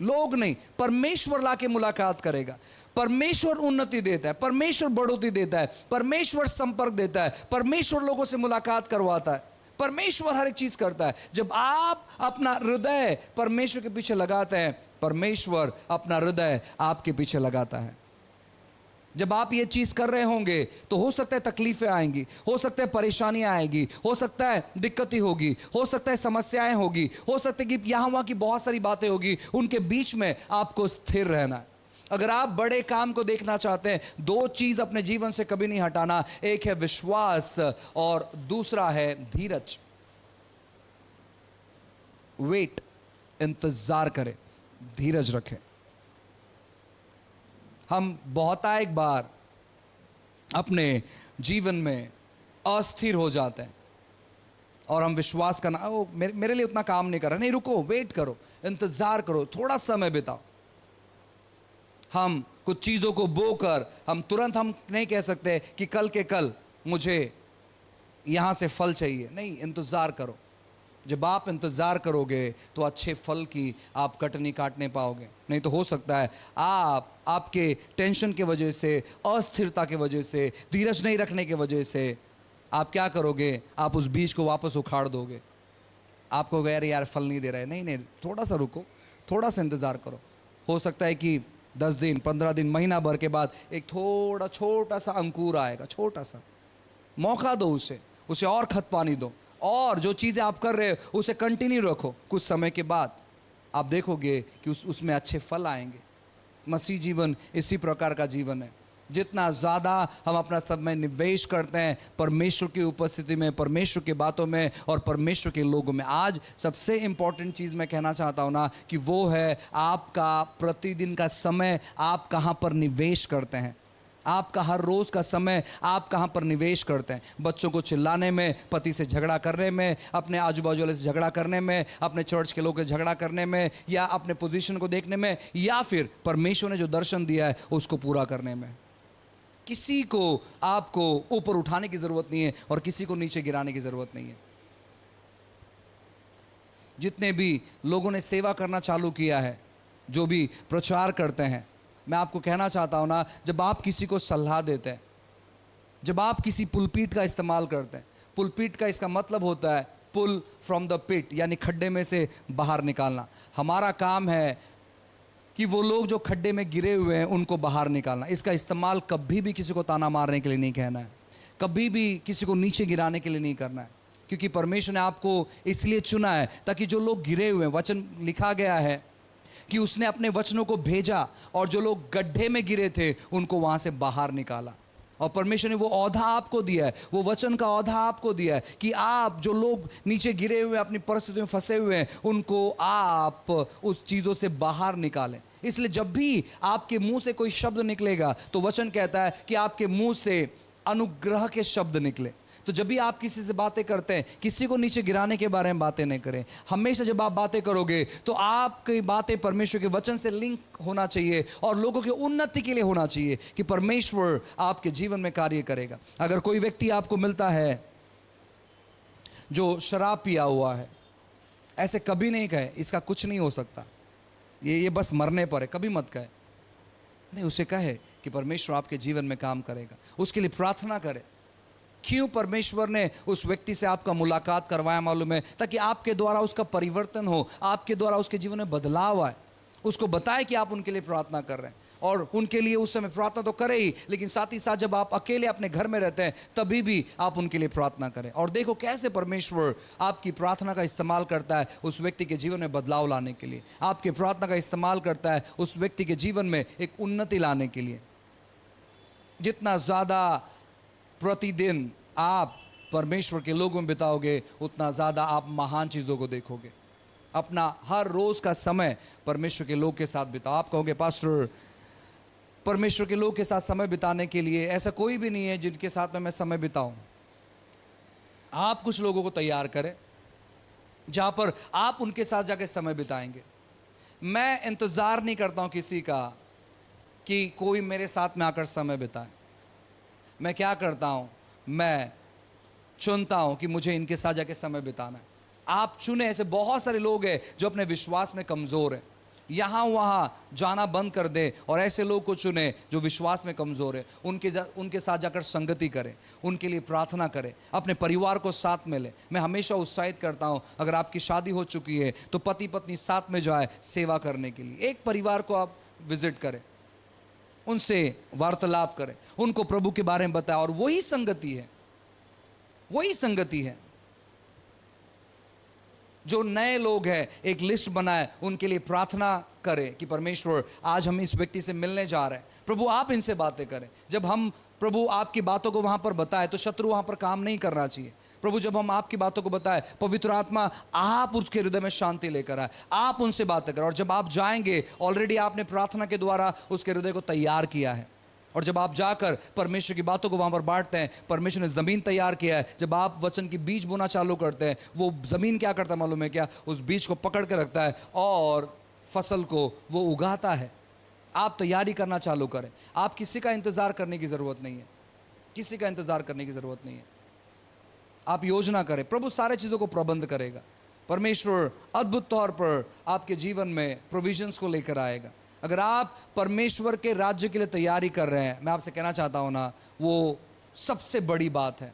लोग नहीं, परमेश्वर लाके मुलाकात करेगा। परमेश्वर उन्नति देता है, परमेश्वर बढ़ोतरी देता है, परमेश्वर संपर्क देता है, परमेश्वर लोगों से मुलाकात करवाता है, परमेश्वर हर एक चीज करता है। जब आप अपना हृदय परमेश्वर के पीछे लगाते हैं, परमेश्वर अपना हृदय आपके पीछे लगाता है। जब आप ये चीज कर रहे होंगे तो हो सकता है तकलीफें आएंगी, हो सकता है परेशानियां आएंगी, हो सकता है दिक्कतें होगी, हो सकता है समस्याएं होगी, हो सकता है कि यहां वहां की बहुत सारी बातें होगी। उनके बीच में आपको स्थिर रहना है। अगर आप बड़े काम को देखना चाहते हैं, दो चीज अपने जीवन से कभी नहीं हटाना, एक है विश्वास और दूसरा है धीरज। वेट, इंतजार करें, धीरज रखें। हम बहुतायत बार अपने जीवन में अस्थिर हो जाते हैं और हम विश्वास करना, वो मेरे लिए उतना काम नहीं कर रहा। नहीं, रुको, वेट करो, इंतजार करो, थोड़ा समय बिताओ। हम कुछ चीज़ों को बोकर हम तुरंत हम नहीं कह सकते कि कल के कल मुझे यहाँ से फल चाहिए। नहीं, इंतज़ार करो। जब आप इंतज़ार करोगे तो अच्छे फल की आप कटनी काटने पाओगे। नहीं तो हो सकता है आपके टेंशन के वजह से, अस्थिरता के वजह से, धीरज नहीं रखने के वजह से आप क्या करोगे, आप उस बीज को वापस उखाड़ दोगे। आपको यार फल नहीं दे रहा है। नहीं, थोड़ा सा रुको, थोड़ा सा इंतज़ार करो। हो सकता है कि 10 दिन, 15 दिन, महीना भर के बाद एक थोड़ा छोटा सा अंकुर आएगा, छोटा सा। मौका दो उसे और खत पानी दो, और जो चीज़ें आप कर रहे हो उसे कंटिन्यू रखो। कुछ समय के बाद आप देखोगे कि उसमें अच्छे फल आएंगे। मसीह जीवन इसी प्रकार का जीवन है। जितना ज़्यादा हम अपना समय निवेश करते हैं परमेश्वर की उपस्थिति में, परमेश्वर की बातों में और परमेश्वर के लोगों में। आज सबसे इम्पॉर्टेंट चीज़ मैं कहना चाहता हूँ ना, कि वो है आपका प्रतिदिन का समय आप कहाँ पर निवेश करते हैं। आपका हर रोज़ का समय आप कहाँ पर निवेश करते हैं। बच्चों को चिल्लाने में, पति से झगड़ा करने में, अपने आजू बाजू वाले से झगड़ा करने में, अपने चर्च के लोगों से झगड़ा करने में, या अपने पोजीशन को देखने में, या फिर परमेश्वर ने जो दर्शन दिया है उसको पूरा करने में। किसी को आपको ऊपर उठाने की ज़रूरत नहीं है और किसी को नीचे गिराने की ज़रूरत नहीं है। जितने भी लोगों ने सेवा करना चालू किया है, जो भी प्रचार करते हैं, मैं आपको कहना चाहता हूँ ना, जब आप किसी को सलाह देते हैं, जब आप किसी पुलपीट का इस्तेमाल करते हैं, पुलपीट का इसका मतलब होता है पुल फ्रॉम द पिट, यानी खड्डे में से बाहर निकालना। हमारा काम है कि वो लोग जो खड्डे में गिरे हुए हैं उनको बाहर निकालना। इसका इस्तेमाल कभी भी किसी को ताना मारने के लिए नहीं कहना है, कभी भी किसी को नीचे गिराने के लिए नहीं करना है, क्योंकि परमेश्वर ने आपको इसलिए चुना है ताकि जो लोग गिरे हुए हैं, वचन लिखा गया है कि उसने अपने वचनों को भेजा और जो लोग गड्ढे में गिरे थे उनको वहाँ से बाहर निकाला। और परमेश्वर ने वो औधा आपको दिया है, वो वचन का औधा आपको दिया है कि आप जो लोग नीचे गिरे हुए, अपनी परिस्थितियों में फंसे हुए हैं, उनको आप उस चीज़ों से बाहर निकालें। इसलिए जब भी आपके मुंह से कोई शब्द निकलेगा तो वचन कहता है कि आपके मुंह से अनुग्रह के शब्द निकले। तो जब भी आप किसी से बातें करते हैं, किसी को नीचे गिराने के बारे में बातें नहीं करें। हमेशा जब आप बातें करोगे तो आपकी बातें परमेश्वर के वचन से लिंक होना चाहिए और लोगों की उन्नति के लिए होना चाहिए कि परमेश्वर आपके जीवन में कार्य करेगा। अगर कोई व्यक्ति आपको मिलता है जो शराब पिया हुआ है, ऐसे कभी नहीं कहे इसका कुछ नहीं हो सकता, ये बस मरने पर है, कभी मत कहे। नहीं, उसे कहे कि परमेश्वर आपके जीवन में काम करेगा, उसके लिए प्रार्थना करें। क्यों परमेश्वर ने उस व्यक्ति से आपका मुलाकात करवाया मालूम है? ताकि आपके द्वारा उसका परिवर्तन हो, आपके द्वारा उसके जीवन में बदलाव आए। उसको बताए कि आप उनके लिए प्रार्थना कर रहे हैं, और उनके लिए उस समय प्रार्थना तो करें ही, लेकिन साथ ही साथ जब आप अकेले अपने घर में रहते हैं तभी भी आप उनके लिए प्रार्थना करें। और देखो कैसे परमेश्वर आपकी प्रार्थना का इस्तेमाल करता है उस व्यक्ति के जीवन में बदलाव लाने के लिए, आपकी प्रार्थना का इस्तेमाल करता है उस व्यक्ति के जीवन में एक उन्नति लाने के लिए। जितना ज़्यादा प्रतिदिन आप परमेश्वर के लोगों में बिताओगे, उतना ज़्यादा आप महान चीज़ों को देखोगे। अपना हर रोज़ का समय परमेश्वर के लोग के साथ बिताओ। आप कहोगे पास्टर, परमेश्वर के लोग के साथ समय बिताने के लिए ऐसा कोई भी नहीं है जिनके साथ में मैं समय बिताऊं। आप कुछ लोगों को तैयार करें जहां पर आप उनके साथ जाकर समय बिताएंगे। मैं इंतज़ार नहीं करता हूं किसी का कि कोई मेरे साथ में आकर समय बिताए। मैं क्या करता हूं, मैं चुनता हूं कि मुझे इनके साथ जाकर समय बिताना है। आप चुने। ऐसे बहुत सारे लोग हैं जो अपने विश्वास में कमज़ोर हैं, यहाँ वहाँ जाना बंद कर दें और ऐसे लोग को चुने जो विश्वास में कमज़ोर है। उनके साथ जाकर संगति करें, उनके लिए प्रार्थना करें, अपने परिवार को साथ में लें। मैं हमेशा उत्साहित करता हूँ, अगर आपकी शादी हो चुकी है तो पति पत्नी साथ में जाए सेवा करने के लिए। एक परिवार को आप विजिट करें, उनसे वार्तालाप करें, उनको प्रभु के बारे में बताएं। और वही संगति है, वही संगति है। जो नए लोग हैं एक लिस्ट बनाए, उनके लिए प्रार्थना करें कि परमेश्वर आज हम इस व्यक्ति से मिलने जा रहे हैं, प्रभु आप इनसे बातें करें। जब हम प्रभु आपकी बातों को वहाँ पर बताए तो शत्रु वहाँ पर काम नहीं करना चाहिए। प्रभु जब हम आपकी बातों को बताए, पवित्र आत्मा आप उसके हृदय में शांति लेकर आए, आप उनसे बातें करें। और जब आप जाएंगे, ऑलरेडी आपने प्रार्थना के द्वारा उसके हृदय को तैयार किया है। और जब आप जाकर परमेश्वर की बातों को वहाँ पर बांटते हैं, परमेश्वर ने ज़मीन तैयार किया है। जब आप वचन की बीज बोना चालू करते हैं, वो ज़मीन क्या करता है मालूम है क्या? उस बीज को पकड़ के रखता है और फसल को वो उगाता है। आप तैयारी करना चालू करें। आप किसी का इंतज़ार करने की ज़रूरत नहीं है, किसी का इंतज़ार करने की ज़रूरत नहीं है। आप योजना करें, प्रभु सारे चीज़ों को प्रबंध करेगा। परमेश्वर अद्भुत तौर पर आपके जीवन में प्रोविजंस को लेकर आएगा। अगर आप परमेश्वर के राज्य के लिए तैयारी कर रहे हैं, मैं आपसे कहना चाहता हूं ना, वो सबसे बड़ी बात है।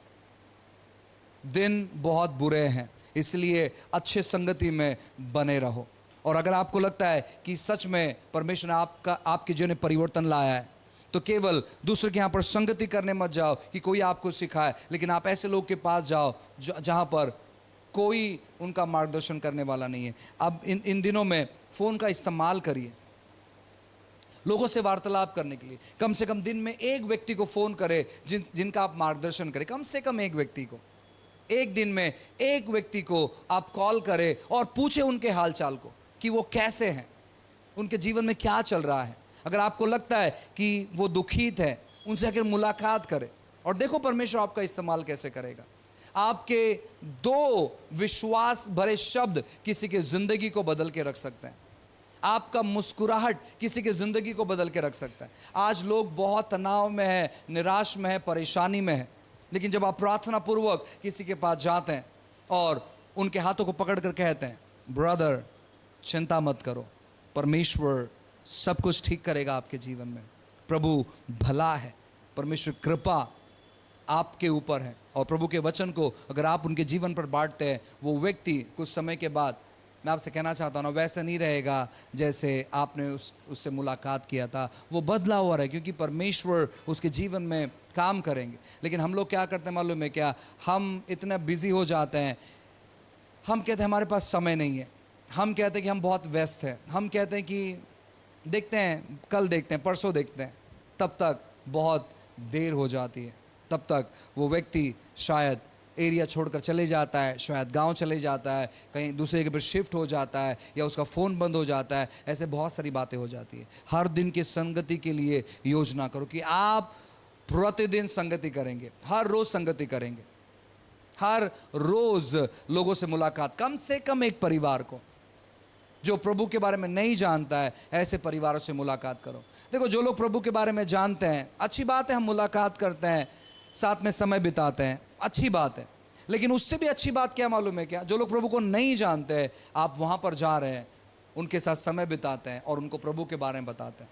दिन बहुत बुरे हैं, इसलिए अच्छे संगति में बने रहो। और अगर आपको लगता है कि सच में परमेश्वर ने आपके जीवन में परिवर्तन लाया है, तो केवल दूसरे के यहाँ पर संगति करने मत जाओ कि कोई आपको सिखाए, लेकिन आप ऐसे लोग के पास जाओ जहाँ पर कोई उनका मार्गदर्शन करने वाला नहीं है। अब इन दिनों में फ़ोन का इस्तेमाल करिए लोगों से वार्तालाप करने के लिए। कम से कम दिन में एक व्यक्ति को फ़ोन करें जिनका आप मार्गदर्शन करें। कम से कम एक व्यक्ति को, एक दिन में एक व्यक्ति को आप कॉल करें और पूछें उनके हालचाल को कि वो कैसे हैं, उनके जीवन में क्या चल रहा है। अगर आपको लगता है कि वो दुखित है, उनसे आकर मुलाकात करें और देखो परमेश्वर आपका इस्तेमाल कैसे करेगा। आपके 2 विश्वास भरे शब्द किसी की ज़िंदगी को बदल के रख सकते हैं। आपका मुस्कुराहट किसी की ज़िंदगी को बदल के रख सकता है। आज लोग बहुत तनाव में है, निराश में है, परेशानी में है, लेकिन जब आप प्रार्थना पूर्वक किसी के पास जाते हैं और उनके हाथों को पकड़ कर कहते हैं, ब्रदर चिंता मत करो, परमेश्वर सब कुछ ठीक करेगा आपके जीवन में, प्रभु भला है, परमेश्वर कृपा आपके ऊपर है। और प्रभु के वचन को अगर आप उनके जीवन पर बांटते हैं, वो व्यक्ति कुछ समय के बाद, मैं आपसे कहना चाहता हूँ ना, वैसा नहीं रहेगा जैसे आपने उससे मुलाकात किया था। वो बदला हुआ है, क्योंकि परमेश्वर उसके जीवन में काम करेंगे। लेकिन हम लोग क्या करते हैं मालूम है क्या? हम इतना बिजी हो जाते हैं, हम कहते हैं हमारे पास समय नहीं है, हम कहते हैं कि हम बहुत व्यस्त हैं, हम कहते हैं कि देखते हैं, कल देखते हैं, परसों देखते हैं। तब तक बहुत देर हो जाती है, तब तक वो व्यक्ति शायद एरिया छोड़कर चले जाता है, शायद गांव चले जाता है, कहीं दूसरे के पर शिफ्ट हो जाता है, या उसका फ़ोन बंद हो जाता है। ऐसे बहुत सारी बातें हो जाती है। हर दिन की संगति के लिए योजना करो कि आप प्रतिदिन संगति करेंगे, हर रोज़ संगति करेंगे, हर रोज़ लोगों से मुलाकात। कम से कम एक परिवार को जो प्रभु के बारे में नहीं जानता है, ऐसे परिवारों से मुलाकात करो। देखो, जो लोग प्रभु के बारे में जानते हैं, अच्छी बात है, हम मुलाकात करते हैं, साथ में समय बिताते हैं, अच्छी बात है। लेकिन उससे भी अच्छी बात क्या मालूम है क्या? जो लोग प्रभु को नहीं जानते हैं, आप वहाँ पर जा रहे हैं, उनके साथ समय बिताते हैं और उनको प्रभु के बारे में बताते हैं।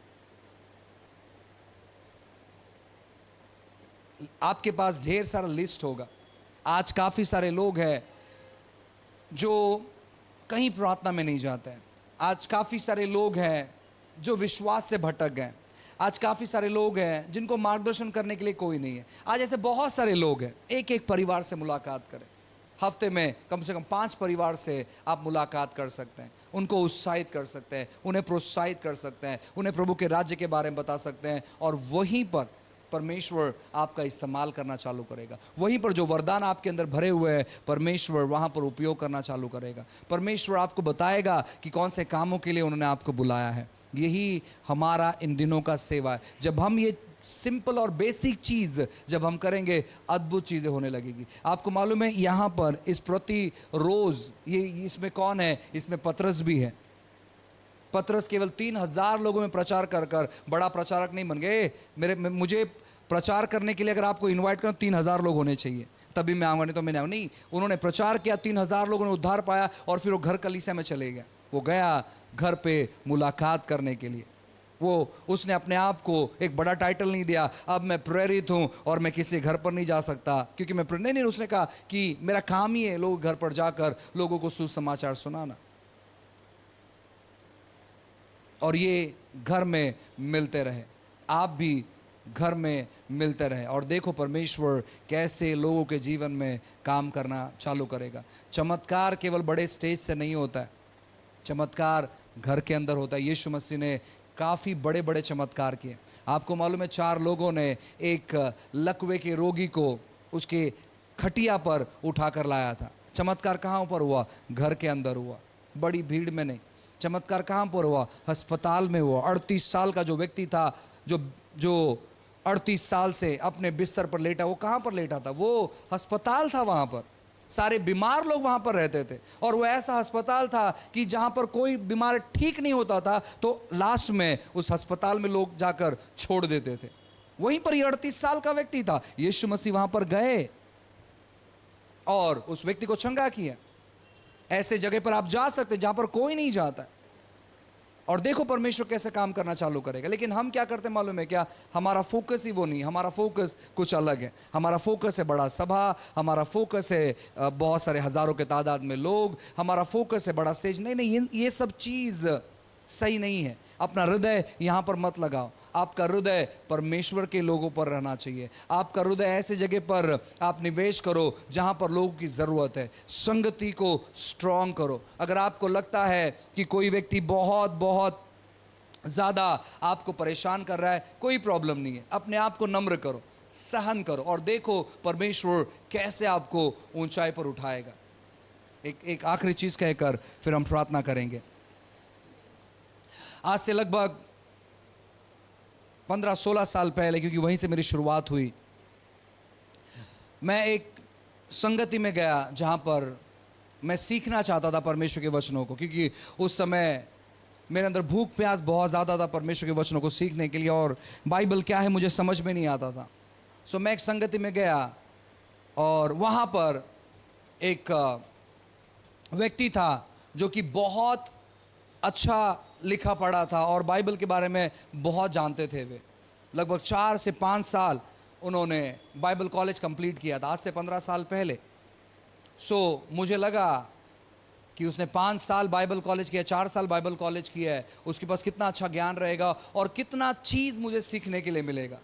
आपके पास ढेर सारा लिस्ट होगा। आज काफ़ी सारे लोग हैं जो कहीं प्रार्थना में नहीं जाते हैं। आज काफ़ी सारे लोग हैं जो विश्वास से भटक गए। आज काफ़ी सारे लोग हैं जिनको मार्गदर्शन करने के लिए कोई नहीं है। आज ऐसे बहुत सारे लोग हैं। एक एक परिवार से मुलाकात करें। हफ्ते में कम से कम 5 परिवार से आप मुलाकात कर सकते हैं, उनको उत्साहित कर सकते हैं, उन्हें प्रोत्साहित कर सकते हैं, उन्हें प्रभु के राज्य के बारे में बता सकते हैं। और वहीं पर परमेश्वर आपका इस्तेमाल करना चालू करेगा। वहीं पर जो वरदान आपके अंदर भरे हुए हैं परमेश्वर वहाँ पर उपयोग करना चालू करेगा। परमेश्वर आपको बताएगा कि कौन से कामों के लिए उन्होंने आपको बुलाया है। यही हमारा इन दिनों का सेवा है। जब हम ये सिंपल और बेसिक चीज़ जब हम करेंगे, अद्भुत चीज़ें होने लगेगी। आपको मालूम है यहाँ पर इस प्रति रोज़ ये इसमें कौन है? इसमें पतरस भी है। पतरस केवल 3000 लोगों में प्रचार कर कर बड़ा प्रचारक नहीं बन गए। मुझे प्रचार करने के लिए अगर आपको इनवाइट करो 3000 लोग होने चाहिए, तभी मैं आऊँगा, नहीं तो मैं नहीं आऊँगा। नहीं, उन्होंने प्रचार किया, 3000 लोगों ने उद्धार पाया और फिर वो घर कलीसिया में चले गया। वो गया घर पे मुलाकात करने के लिए। उसने अपने आप को एक बड़ा टाइटल नहीं दिया, अब मैं प्रेरित हूँ और मैं किसी घर पर नहीं जा सकता क्योंकि मैं नहीं, उसने कहा कि मेरा काम ही है लोग घर पर जाकर लोगों को सुसमाचार सुनाना, और ये घर में मिलते रहे। आप भी घर में मिलते रहे और देखो परमेश्वर कैसे लोगों के जीवन में काम करना चालू करेगा। चमत्कार केवल बड़े स्टेज से नहीं होता है, चमत्कार घर के अंदर होता है। यीशु मसीह ने काफ़ी बड़े बड़े चमत्कार किए। आपको मालूम है 4 लोगों ने एक लकवे के रोगी को उसके खटिया पर उठाकर लाया था। चमत्कार कहाँ पर हुआ? घर के अंदर हुआ, बड़ी भीड़ में नहीं। चमत्कार कहाँ पर हुआ? अस्पताल में हुआ। 38 साल का जो व्यक्ति था, जो 38 साल से अपने बिस्तर पर लेटा, वो कहाँ पर लेटा था? वो अस्पताल था। वहाँ पर सारे बीमार लोग वहाँ पर रहते थे और वो ऐसा अस्पताल था कि जहाँ पर कोई बीमार ठीक नहीं होता था तो लास्ट में उस अस्पताल में लोग जाकर छोड़ देते थे। वहीं पर ये 38 साल का व्यक्ति था। यीशु मसीह वहाँ पर गए और उस व्यक्ति को चंगा किया। ऐसे जगह पर आप जा सकते जहाँ पर कोई नहीं जाता, और देखो परमेश्वर कैसे काम करना चालू करेगा। लेकिन हम क्या करते हैं मालूम है क्या? हमारा फोकस ही वो नहीं, हमारा फोकस कुछ अलग है। हमारा फोकस है बड़ा सभा, हमारा फोकस है बहुत सारे हज़ारों के तादाद में लोग, हमारा फोकस है बड़ा स्टेज। नहीं, ये सब चीज़ सही नहीं है। अपना हृदय यहाँ पर मत लगाओ। आपका हृदय परमेश्वर के लोगों पर रहना चाहिए। आपका हृदय ऐसे जगह पर आप निवेश करो जहाँ पर लोगों की ज़रूरत है। संगति को स्ट्रॉन्ग करो। अगर आपको लगता है कि कोई व्यक्ति बहुत ज़्यादा आपको परेशान कर रहा है, कोई प्रॉब्लम नहीं है। अपने आप को नम्र करो, सहन करो और देखो परमेश्वर कैसे आपको ऊंचाई पर उठाएगा। एक आखिरी चीज़ कहकर फिर हम प्रार्थना करेंगे। आज से लगभग 15-16 साल पहले, क्योंकि वहीं से मेरी शुरुआत हुई, मैं एक संगति में गया जहाँ पर मैं सीखना चाहता था परमेश्वर के वचनों को, क्योंकि उस समय मेरे अंदर भूख प्यास बहुत ज़्यादा था परमेश्वर के वचनों को सीखने के लिए, और बाइबल क्या है मुझे समझ में नहीं आता था। सो मैं एक संगति में गया और वहाँ पर एक व्यक्ति था जो कि बहुत अच्छा लिखा पढ़ा था और बाइबल के बारे में बहुत जानते थे। वे लगभग 4 से 5 साल उन्होंने बाइबल कॉलेज कंप्लीट किया था, आज से 15 साल पहले। सो मुझे लगा कि उसने 5 साल बाइबल कॉलेज किया, 4 साल बाइबल कॉलेज किया है, उसके पास कितना अच्छा ज्ञान रहेगा और कितना चीज़ मुझे सीखने के लिए मिलेगा।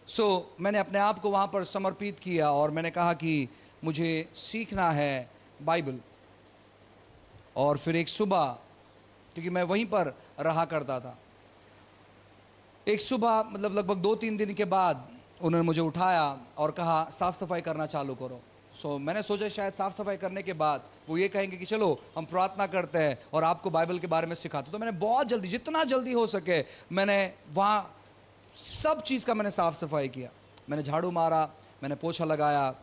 सो मैंने अपने आप को वहाँ पर समर्पित किया और मैंने कहा कि मुझे सीखना है बाइबल। और फिर एक सुबह, क्योंकि मैं वहीं पर रहा करता था, एक सुबह मतलब लगभग 2-3 दिन के बाद उन्होंने मुझे उठाया और कहा साफ़ सफाई करना चालू करो। सो मैंने सोचा शायद साफ़ सफाई करने के बाद वो ये कहेंगे कि चलो हम प्रार्थना करते हैं और आपको बाइबल के बारे में सिखाते। तो मैंने बहुत जल्दी, जितना जल्दी हो सके, मैंने वहाँ सब चीज़ का मैंने साफ़ सफाई किया। मैंने झाड़ू मारा, मैंने पोछा लगाया,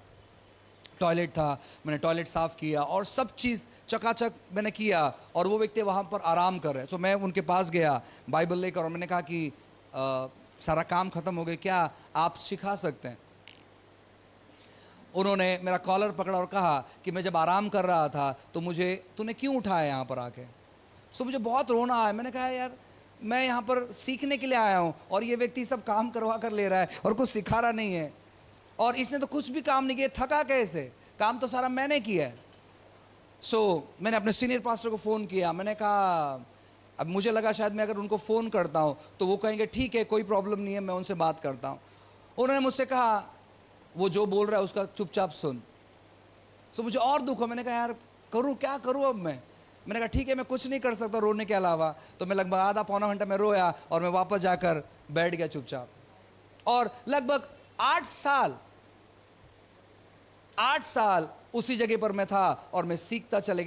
टॉयलेट था, मैंने टॉयलेट साफ़ किया और सब चीज़ चकाचक मैंने किया। और वो व्यक्ति वहाँ पर आराम कर रहे। तो मैं उनके पास गया बाइबल लेकर और मैंने कहा कि सारा काम ख़त्म हो गया, क्या आप सिखा सकते हैं? उन्होंने मेरा कॉलर पकड़ा और कहा कि मैं जब आराम कर रहा था तो तूने क्यों उठाया यहाँ पर आके? सो मुझे बहुत रोना आया। मैंने कहा यार मैं यहाँ पर सीखने के लिए आया हूँ और ये व्यक्ति सब काम करवा कर ले रहा है और कुछ सिखा रहा नहीं है, और इसने तो कुछ भी काम नहीं किया, थका कैसे? काम तो सारा मैंने किया है। सो मैंने अपने सीनियर पास्टर को फ़ोन किया। मैंने कहा, अब मुझे लगा शायद मैं अगर उनको फ़ोन करता हूँ तो वो कहेंगे ठीक है कोई प्रॉब्लम नहीं है, मैं उनसे बात करता हूँ। उन्होंने मुझसे कहा वो जो बोल रहा है उसका चुपचाप सुन। सो मुझे और दुख हुआ। मैंने कहा यार करूँ क्या करूँ अब मैंने कहा ठीक है मैं कुछ नहीं कर सकता रोने के अलावा। तो मैं लगभग आधा पौना घंटा में रोया और मैं वापस जाकर बैठ गया चुपचाप। और लगभग 8 साल उसी जगह पर मैं था और मैं सीखता चले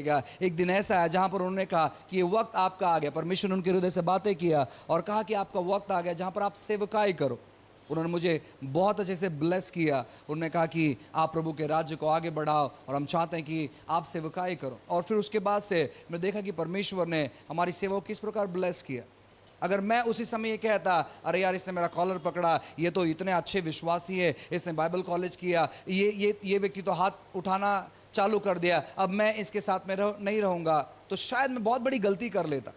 गया। एक दिन ऐसा है जहां पर उन्होंने कहा कि ये वक्त आपका आ गया। परमेश्वर ने उनके हृदय से बातें किया और कहा कि आपका वक्त आ गया जहां पर आप सेवकाई करो। उन्होंने मुझे बहुत अच्छे से ब्लेस किया। उन्होंने कहा कि आप प्रभु के राज्य को आगे बढ़ाओ और हम चाहते हैं कि आप सेवकाई करो। और फिर उसके बाद से मैंने देखा कि परमेश्वर ने हमारी सेवा को किस प्रकार ब्लेस किया। अगर मैं उसी समय ये कहता, अरे यार इसने मेरा कॉलर पकड़ा, ये तो इतने अच्छे विश्वासी है, इसने बाइबल कॉलेज किया, ये व्यक्ति तो हाथ उठाना चालू कर दिया, अब मैं इसके साथ में नहीं रहूँगा, तो शायद मैं बहुत बड़ी गलती कर लेता।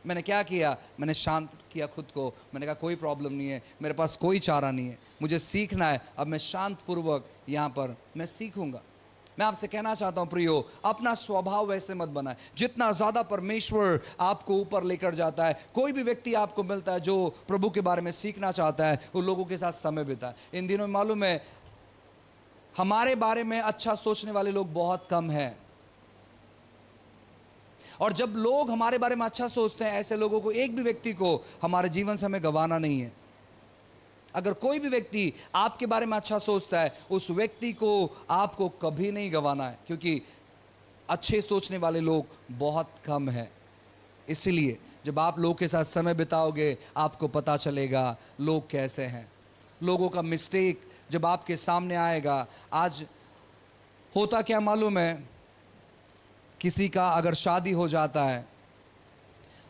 मैंने क्या किया, मैंने शांत किया खुद को। मैंने कहा कोई प्रॉब्लम नहीं है, मेरे पास कोई चारा नहीं है, मुझे सीखना है। अब मैं शांतपूर्वक यहाँ पर मैं सीखूँगा। मैं आपसे कहना चाहता हूँ प्रियो, अपना स्वभाव वैसे मत बनाए। जितना ज़्यादा परमेश्वर आपको ऊपर लेकर जाता है, कोई भी व्यक्ति आपको मिलता है जो प्रभु के बारे में सीखना चाहता है, उन लोगों के साथ समय बिताए। इन दिनों में मालूम है हमारे बारे में अच्छा सोचने वाले लोग बहुत कम हैं, और जब लोग हमारे बारे में अच्छा सोचते हैं, ऐसे लोगों को, एक भी व्यक्ति को हमारे जीवन से हमें गंवाना नहीं है। अगर कोई भी व्यक्ति आपके बारे में अच्छा सोचता है, उस व्यक्ति को आपको कभी नहीं गंवाना है, क्योंकि अच्छे सोचने वाले लोग बहुत कम हैं। इसलिए जब आप लोगों के साथ समय बिताओगे, आपको पता चलेगा लोग कैसे हैं। लोगों का मिस्टेक जब आपके सामने आएगा, आज होता क्या मालूम है, किसी का अगर शादी हो जाता है,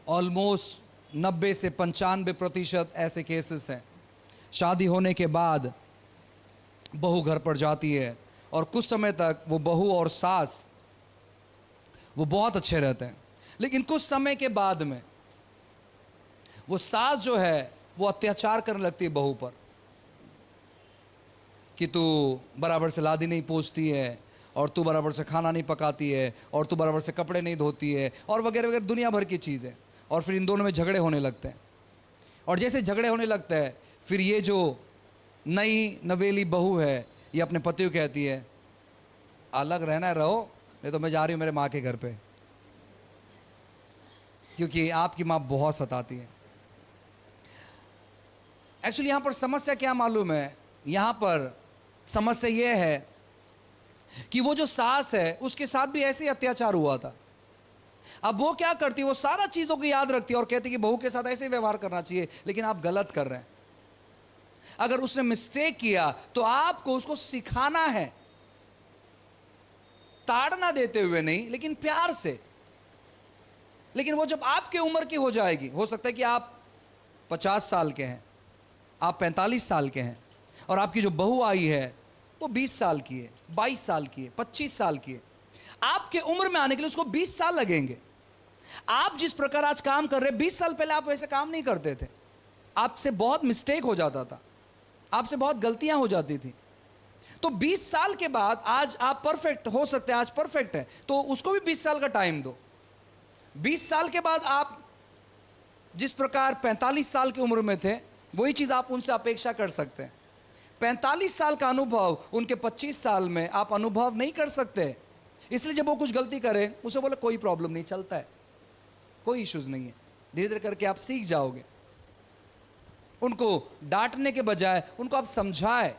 ऑलमोस्ट 90 से 95% ऐसे केसेस हैं। शादी होने के बाद बहू घर पर जाती है और कुछ समय तक वो बहू और सास वो बहुत अच्छे रहते हैं, लेकिन कुछ समय के बाद में वो सास जो है वो अत्याचार करने लगती है बहू पर कि तू बराबर से लादी नहीं पोंछती है, और तू बराबर से खाना नहीं पकाती है, और तू बराबर से कपड़े नहीं धोती है, और वगैरह वगैरह दुनिया भर की चीज़ें। और फिर इन दोनों में झगड़े होने लगते हैं, और जैसे झगड़े होने लगते हैं, फिर ये जो नई नवेली बहू है, ये अपने पति को कहती है अलग रहना रहो, नहीं तो मैं जा रही हूँ मेरे माँ के घर पे, क्योंकि आपकी माँ बहुत सताती है। एक्चुअली यहाँ पर समस्या क्या मालूम है, यहाँ पर समस्या ये है कि वो जो सास है उसके साथ भी ऐसे ही अत्याचार हुआ था। अब वो क्या करती है, वो सारा चीज़ों को याद रखती है और कहती है कि बहू के साथ ऐसे ही व्यवहार करना चाहिए, लेकिन आप गलत कर रहे हैं। अगर उसने मिस्टेक किया तो आपको उसको सिखाना है, ताड़ना देते हुए नहीं, लेकिन प्यार से। लेकिन वो जब आपके उम्र की हो जाएगी, हो सकता है कि आप 50 साल के हैं, आप 45 साल के हैं, और आपकी जो बहू आई है वो 20 साल की है, 22 साल की है, 25 साल की है। आपके उम्र में आने के लिए उसको 20 साल लगेंगे। आप जिस प्रकार आज काम कर रहे हैं, 20 साल पहले आप वैसे काम नहीं करते थे। आपसे बहुत मिस्टेक हो जाता था, आपसे बहुत गलतियां हो जाती थी। तो 20 साल के बाद आज आप परफेक्ट हो सकते हैं, आज परफेक्ट है, तो उसको भी 20 साल का टाइम दो। 20 साल के बाद आप जिस प्रकार 45 साल की उम्र में थे, वही चीज़ आप उनसे अपेक्षा कर सकते हैं। 45 साल का अनुभव उनके 25 साल में आप अनुभव नहीं कर सकते। इसलिए जब वो कुछ गलती करे, उसे बोले कोई प्रॉब्लम नहीं, चलता है, कोई इश्यूज नहीं है, धीरे धीरे करके आप सीख जाओगे। उनको डांटने के बजाय उनको आप समझाए।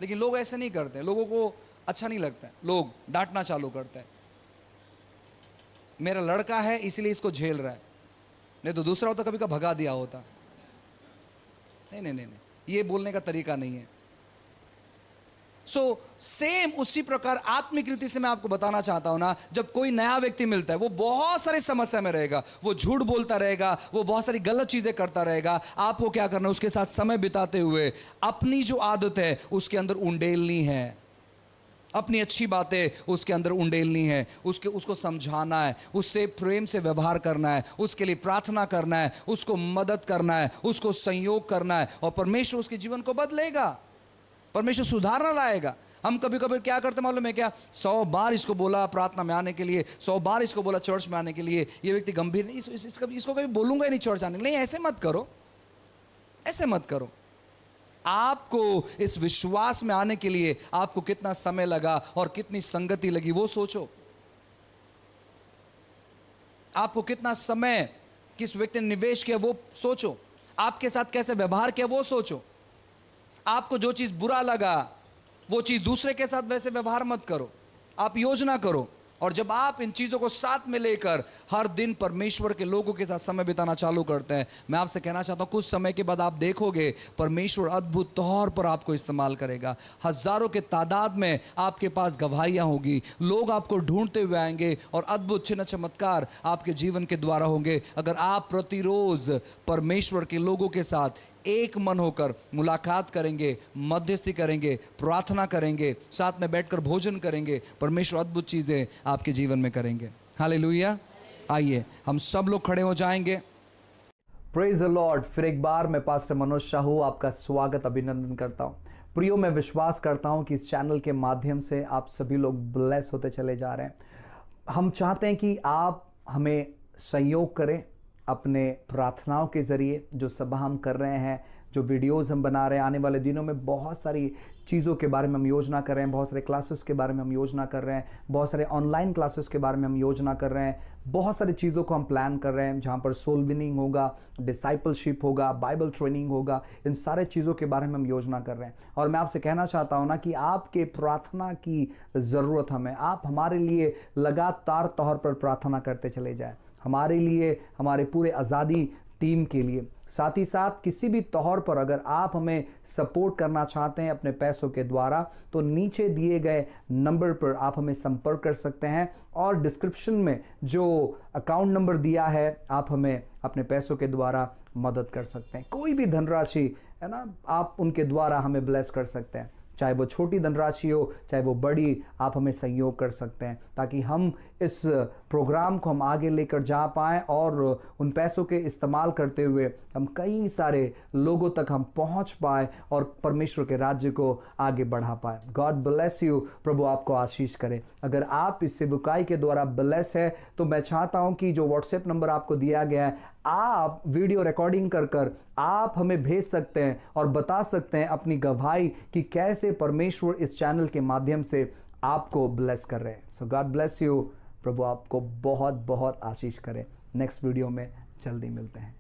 लेकिन लोग ऐसे नहीं करते, लोगों को अच्छा नहीं लगता है, लोग डांटना चालू करते हैं। मेरा लड़का है इसलिए इसको झेल रहा है, नहीं तो दूसरा होता कभी का भगा दिया होता। नहीं नहीं नहीं नहीं, ये बोलने का तरीका नहीं है। सेम उसी प्रकार आत्मिक रीति से मैं आपको बताना चाहता हूं ना, जब कोई नया व्यक्ति मिलता है, वो बहुत सारी समस्या में रहेगा, वो झूठ बोलता रहेगा, वो बहुत सारी गलत चीजें करता रहेगा। आपको क्या करना है, उसके साथ समय बिताते हुए अपनी जो आदत है उसके अंदर उंडेलनी है, अपनी अच्छी बातें उसके अंदर उंडेलनी है, उसको समझाना है, उससे प्रेम से व्यवहार करना है, उसके लिए प्रार्थना करना है, उसको मदद करना है, उसको संयोग करना है, और परमेश्वर उसके जीवन को बदलेगा, परमेश्वर सुधारना लाएगा। हम कभी कभी क्या करते मालूम है क्या, 100 बार इसको बोला प्रार्थना में आने के लिए, 100 बार इसको बोला चर्च में आने के लिए, ये व्यक्ति गंभीर नहीं, इसको कभी बोलूंगा ही नहीं चर्च आने के लिए। नहीं, ऐसे मत करो, ऐसे मत करो। आपको इस विश्वास में आने के लिए आपको कितना समय लगा और कितनी संगति लगी, वो सोचो। आपको कितना समय किस व्यक्ति ने निवेश किया, वो सोचो। आपके साथ कैसे व्यवहार किया वो सोचो। आपको जो चीज़ बुरा लगा वो चीज़ दूसरे के साथ वैसे व्यवहार मत करो। आप योजना करो, और जब आप इन चीज़ों को साथ में लेकर हर दिन परमेश्वर के लोगों के साथ समय बिताना चालू करते हैं, मैं आपसे कहना चाहता हूँ कुछ समय के बाद आप देखोगे परमेश्वर अद्भुत तौर पर आपको इस्तेमाल करेगा। हजारों के तादाद में आपके पास गवाहियाँ होगी, लोग आपको ढूंढते हुए आएंगे और अद्भुत चिन्ह चमत्कार आपके जीवन के द्वारा होंगे, अगर आप प्रतिरोज परमेश्वर के लोगों के साथ एक मन होकर मुलाकात करेंगे, मध्यस्थी करेंगे, प्रार्थना करेंगे, साथ में बैठकर भोजन करेंगे। परमेश्वर अद्भुत चीज़ें आपके जीवन में करेंगे। हालेलुया। आइए हम सब लोग खड़े हो जाएंगे। Praise the Lord. फिर एक बार मैं पास्टर मनोज शाहू आपका स्वागत अभिनंदन करता हूँ। प्रियो, मैं विश्वास करता हूँ कि इस चैनल के माध्यम से आप सभी लोग ब्लेस होते चले जा रहे हैं। हम चाहते हैं कि आप हमें सहयोग करें अपने प्रार्थनाओं के ज़रिए। जो सभा हम कर रहे हैं, जो वीडियोस हम बना रहे हैं, आने वाले दिनों में बहुत सारी चीज़ों के बारे में हम योजना कर रहे हैं, बहुत सारे क्लासेस के बारे में हम योजना कर रहे हैं, बहुत सारे ऑनलाइन क्लासेस के बारे में हम योजना कर रहे हैं, बहुत सारी चीज़ों को हम प्लान कर रहे हैं, जहाँ पर सोल विनिंग होगा, डिसाइपलशिप होगा, बाइबल ट्रेनिंग होगा, इन सारे चीज़ों के बारे में हम योजना कर रहे हैं। और मैं आपसे कहना चाहता हूँ ना कि आपके प्रार्थना की ज़रूरत हमें, आप हमारे लिए लगातार तौर पर प्रार्थना करते चले जाएँ, हमारे लिए, हमारे पूरे आज़ादी टीम के लिए। साथ ही साथ किसी भी तौर पर अगर आप हमें सपोर्ट करना चाहते हैं अपने पैसों के द्वारा, तो नीचे दिए गए नंबर पर आप हमें संपर्क कर सकते हैं, और डिस्क्रिप्शन में जो अकाउंट नंबर दिया है आप हमें अपने पैसों के द्वारा मदद कर सकते हैं। कोई भी धनराशि है ना, आप उनके द्वारा हमें ब्लेस कर सकते हैं, चाहे वो छोटी धनराशि हो चाहे वो बड़ी, आप हमें सहयोग कर सकते हैं, ताकि हम इस प्रोग्राम को हम आगे लेकर जा पाएँ और उन पैसों के इस्तेमाल करते हुए हम कई सारे लोगों तक हम पहुंच पाए और परमेश्वर के राज्य को आगे बढ़ा पाए। God bless you. प्रभु आपको आशीष करे। अगर आप इस सेवकाई के द्वारा ब्लेस है तो मैं चाहता हूं कि जो व्हाट्सएप नंबर आपको दिया गया है, आप वीडियो रिकॉर्डिंग कर आप हमें भेज सकते हैं और बता सकते हैं अपनी गवाही कि कैसे परमेश्वर इस चैनल के माध्यम से आपको ब्लेस कर रहे हैं। सो गॉड ब्लेस यू। प्रभु आपको बहुत बहुत आशीष करे। नेक्स्ट वीडियो में जल्दी मिलते हैं।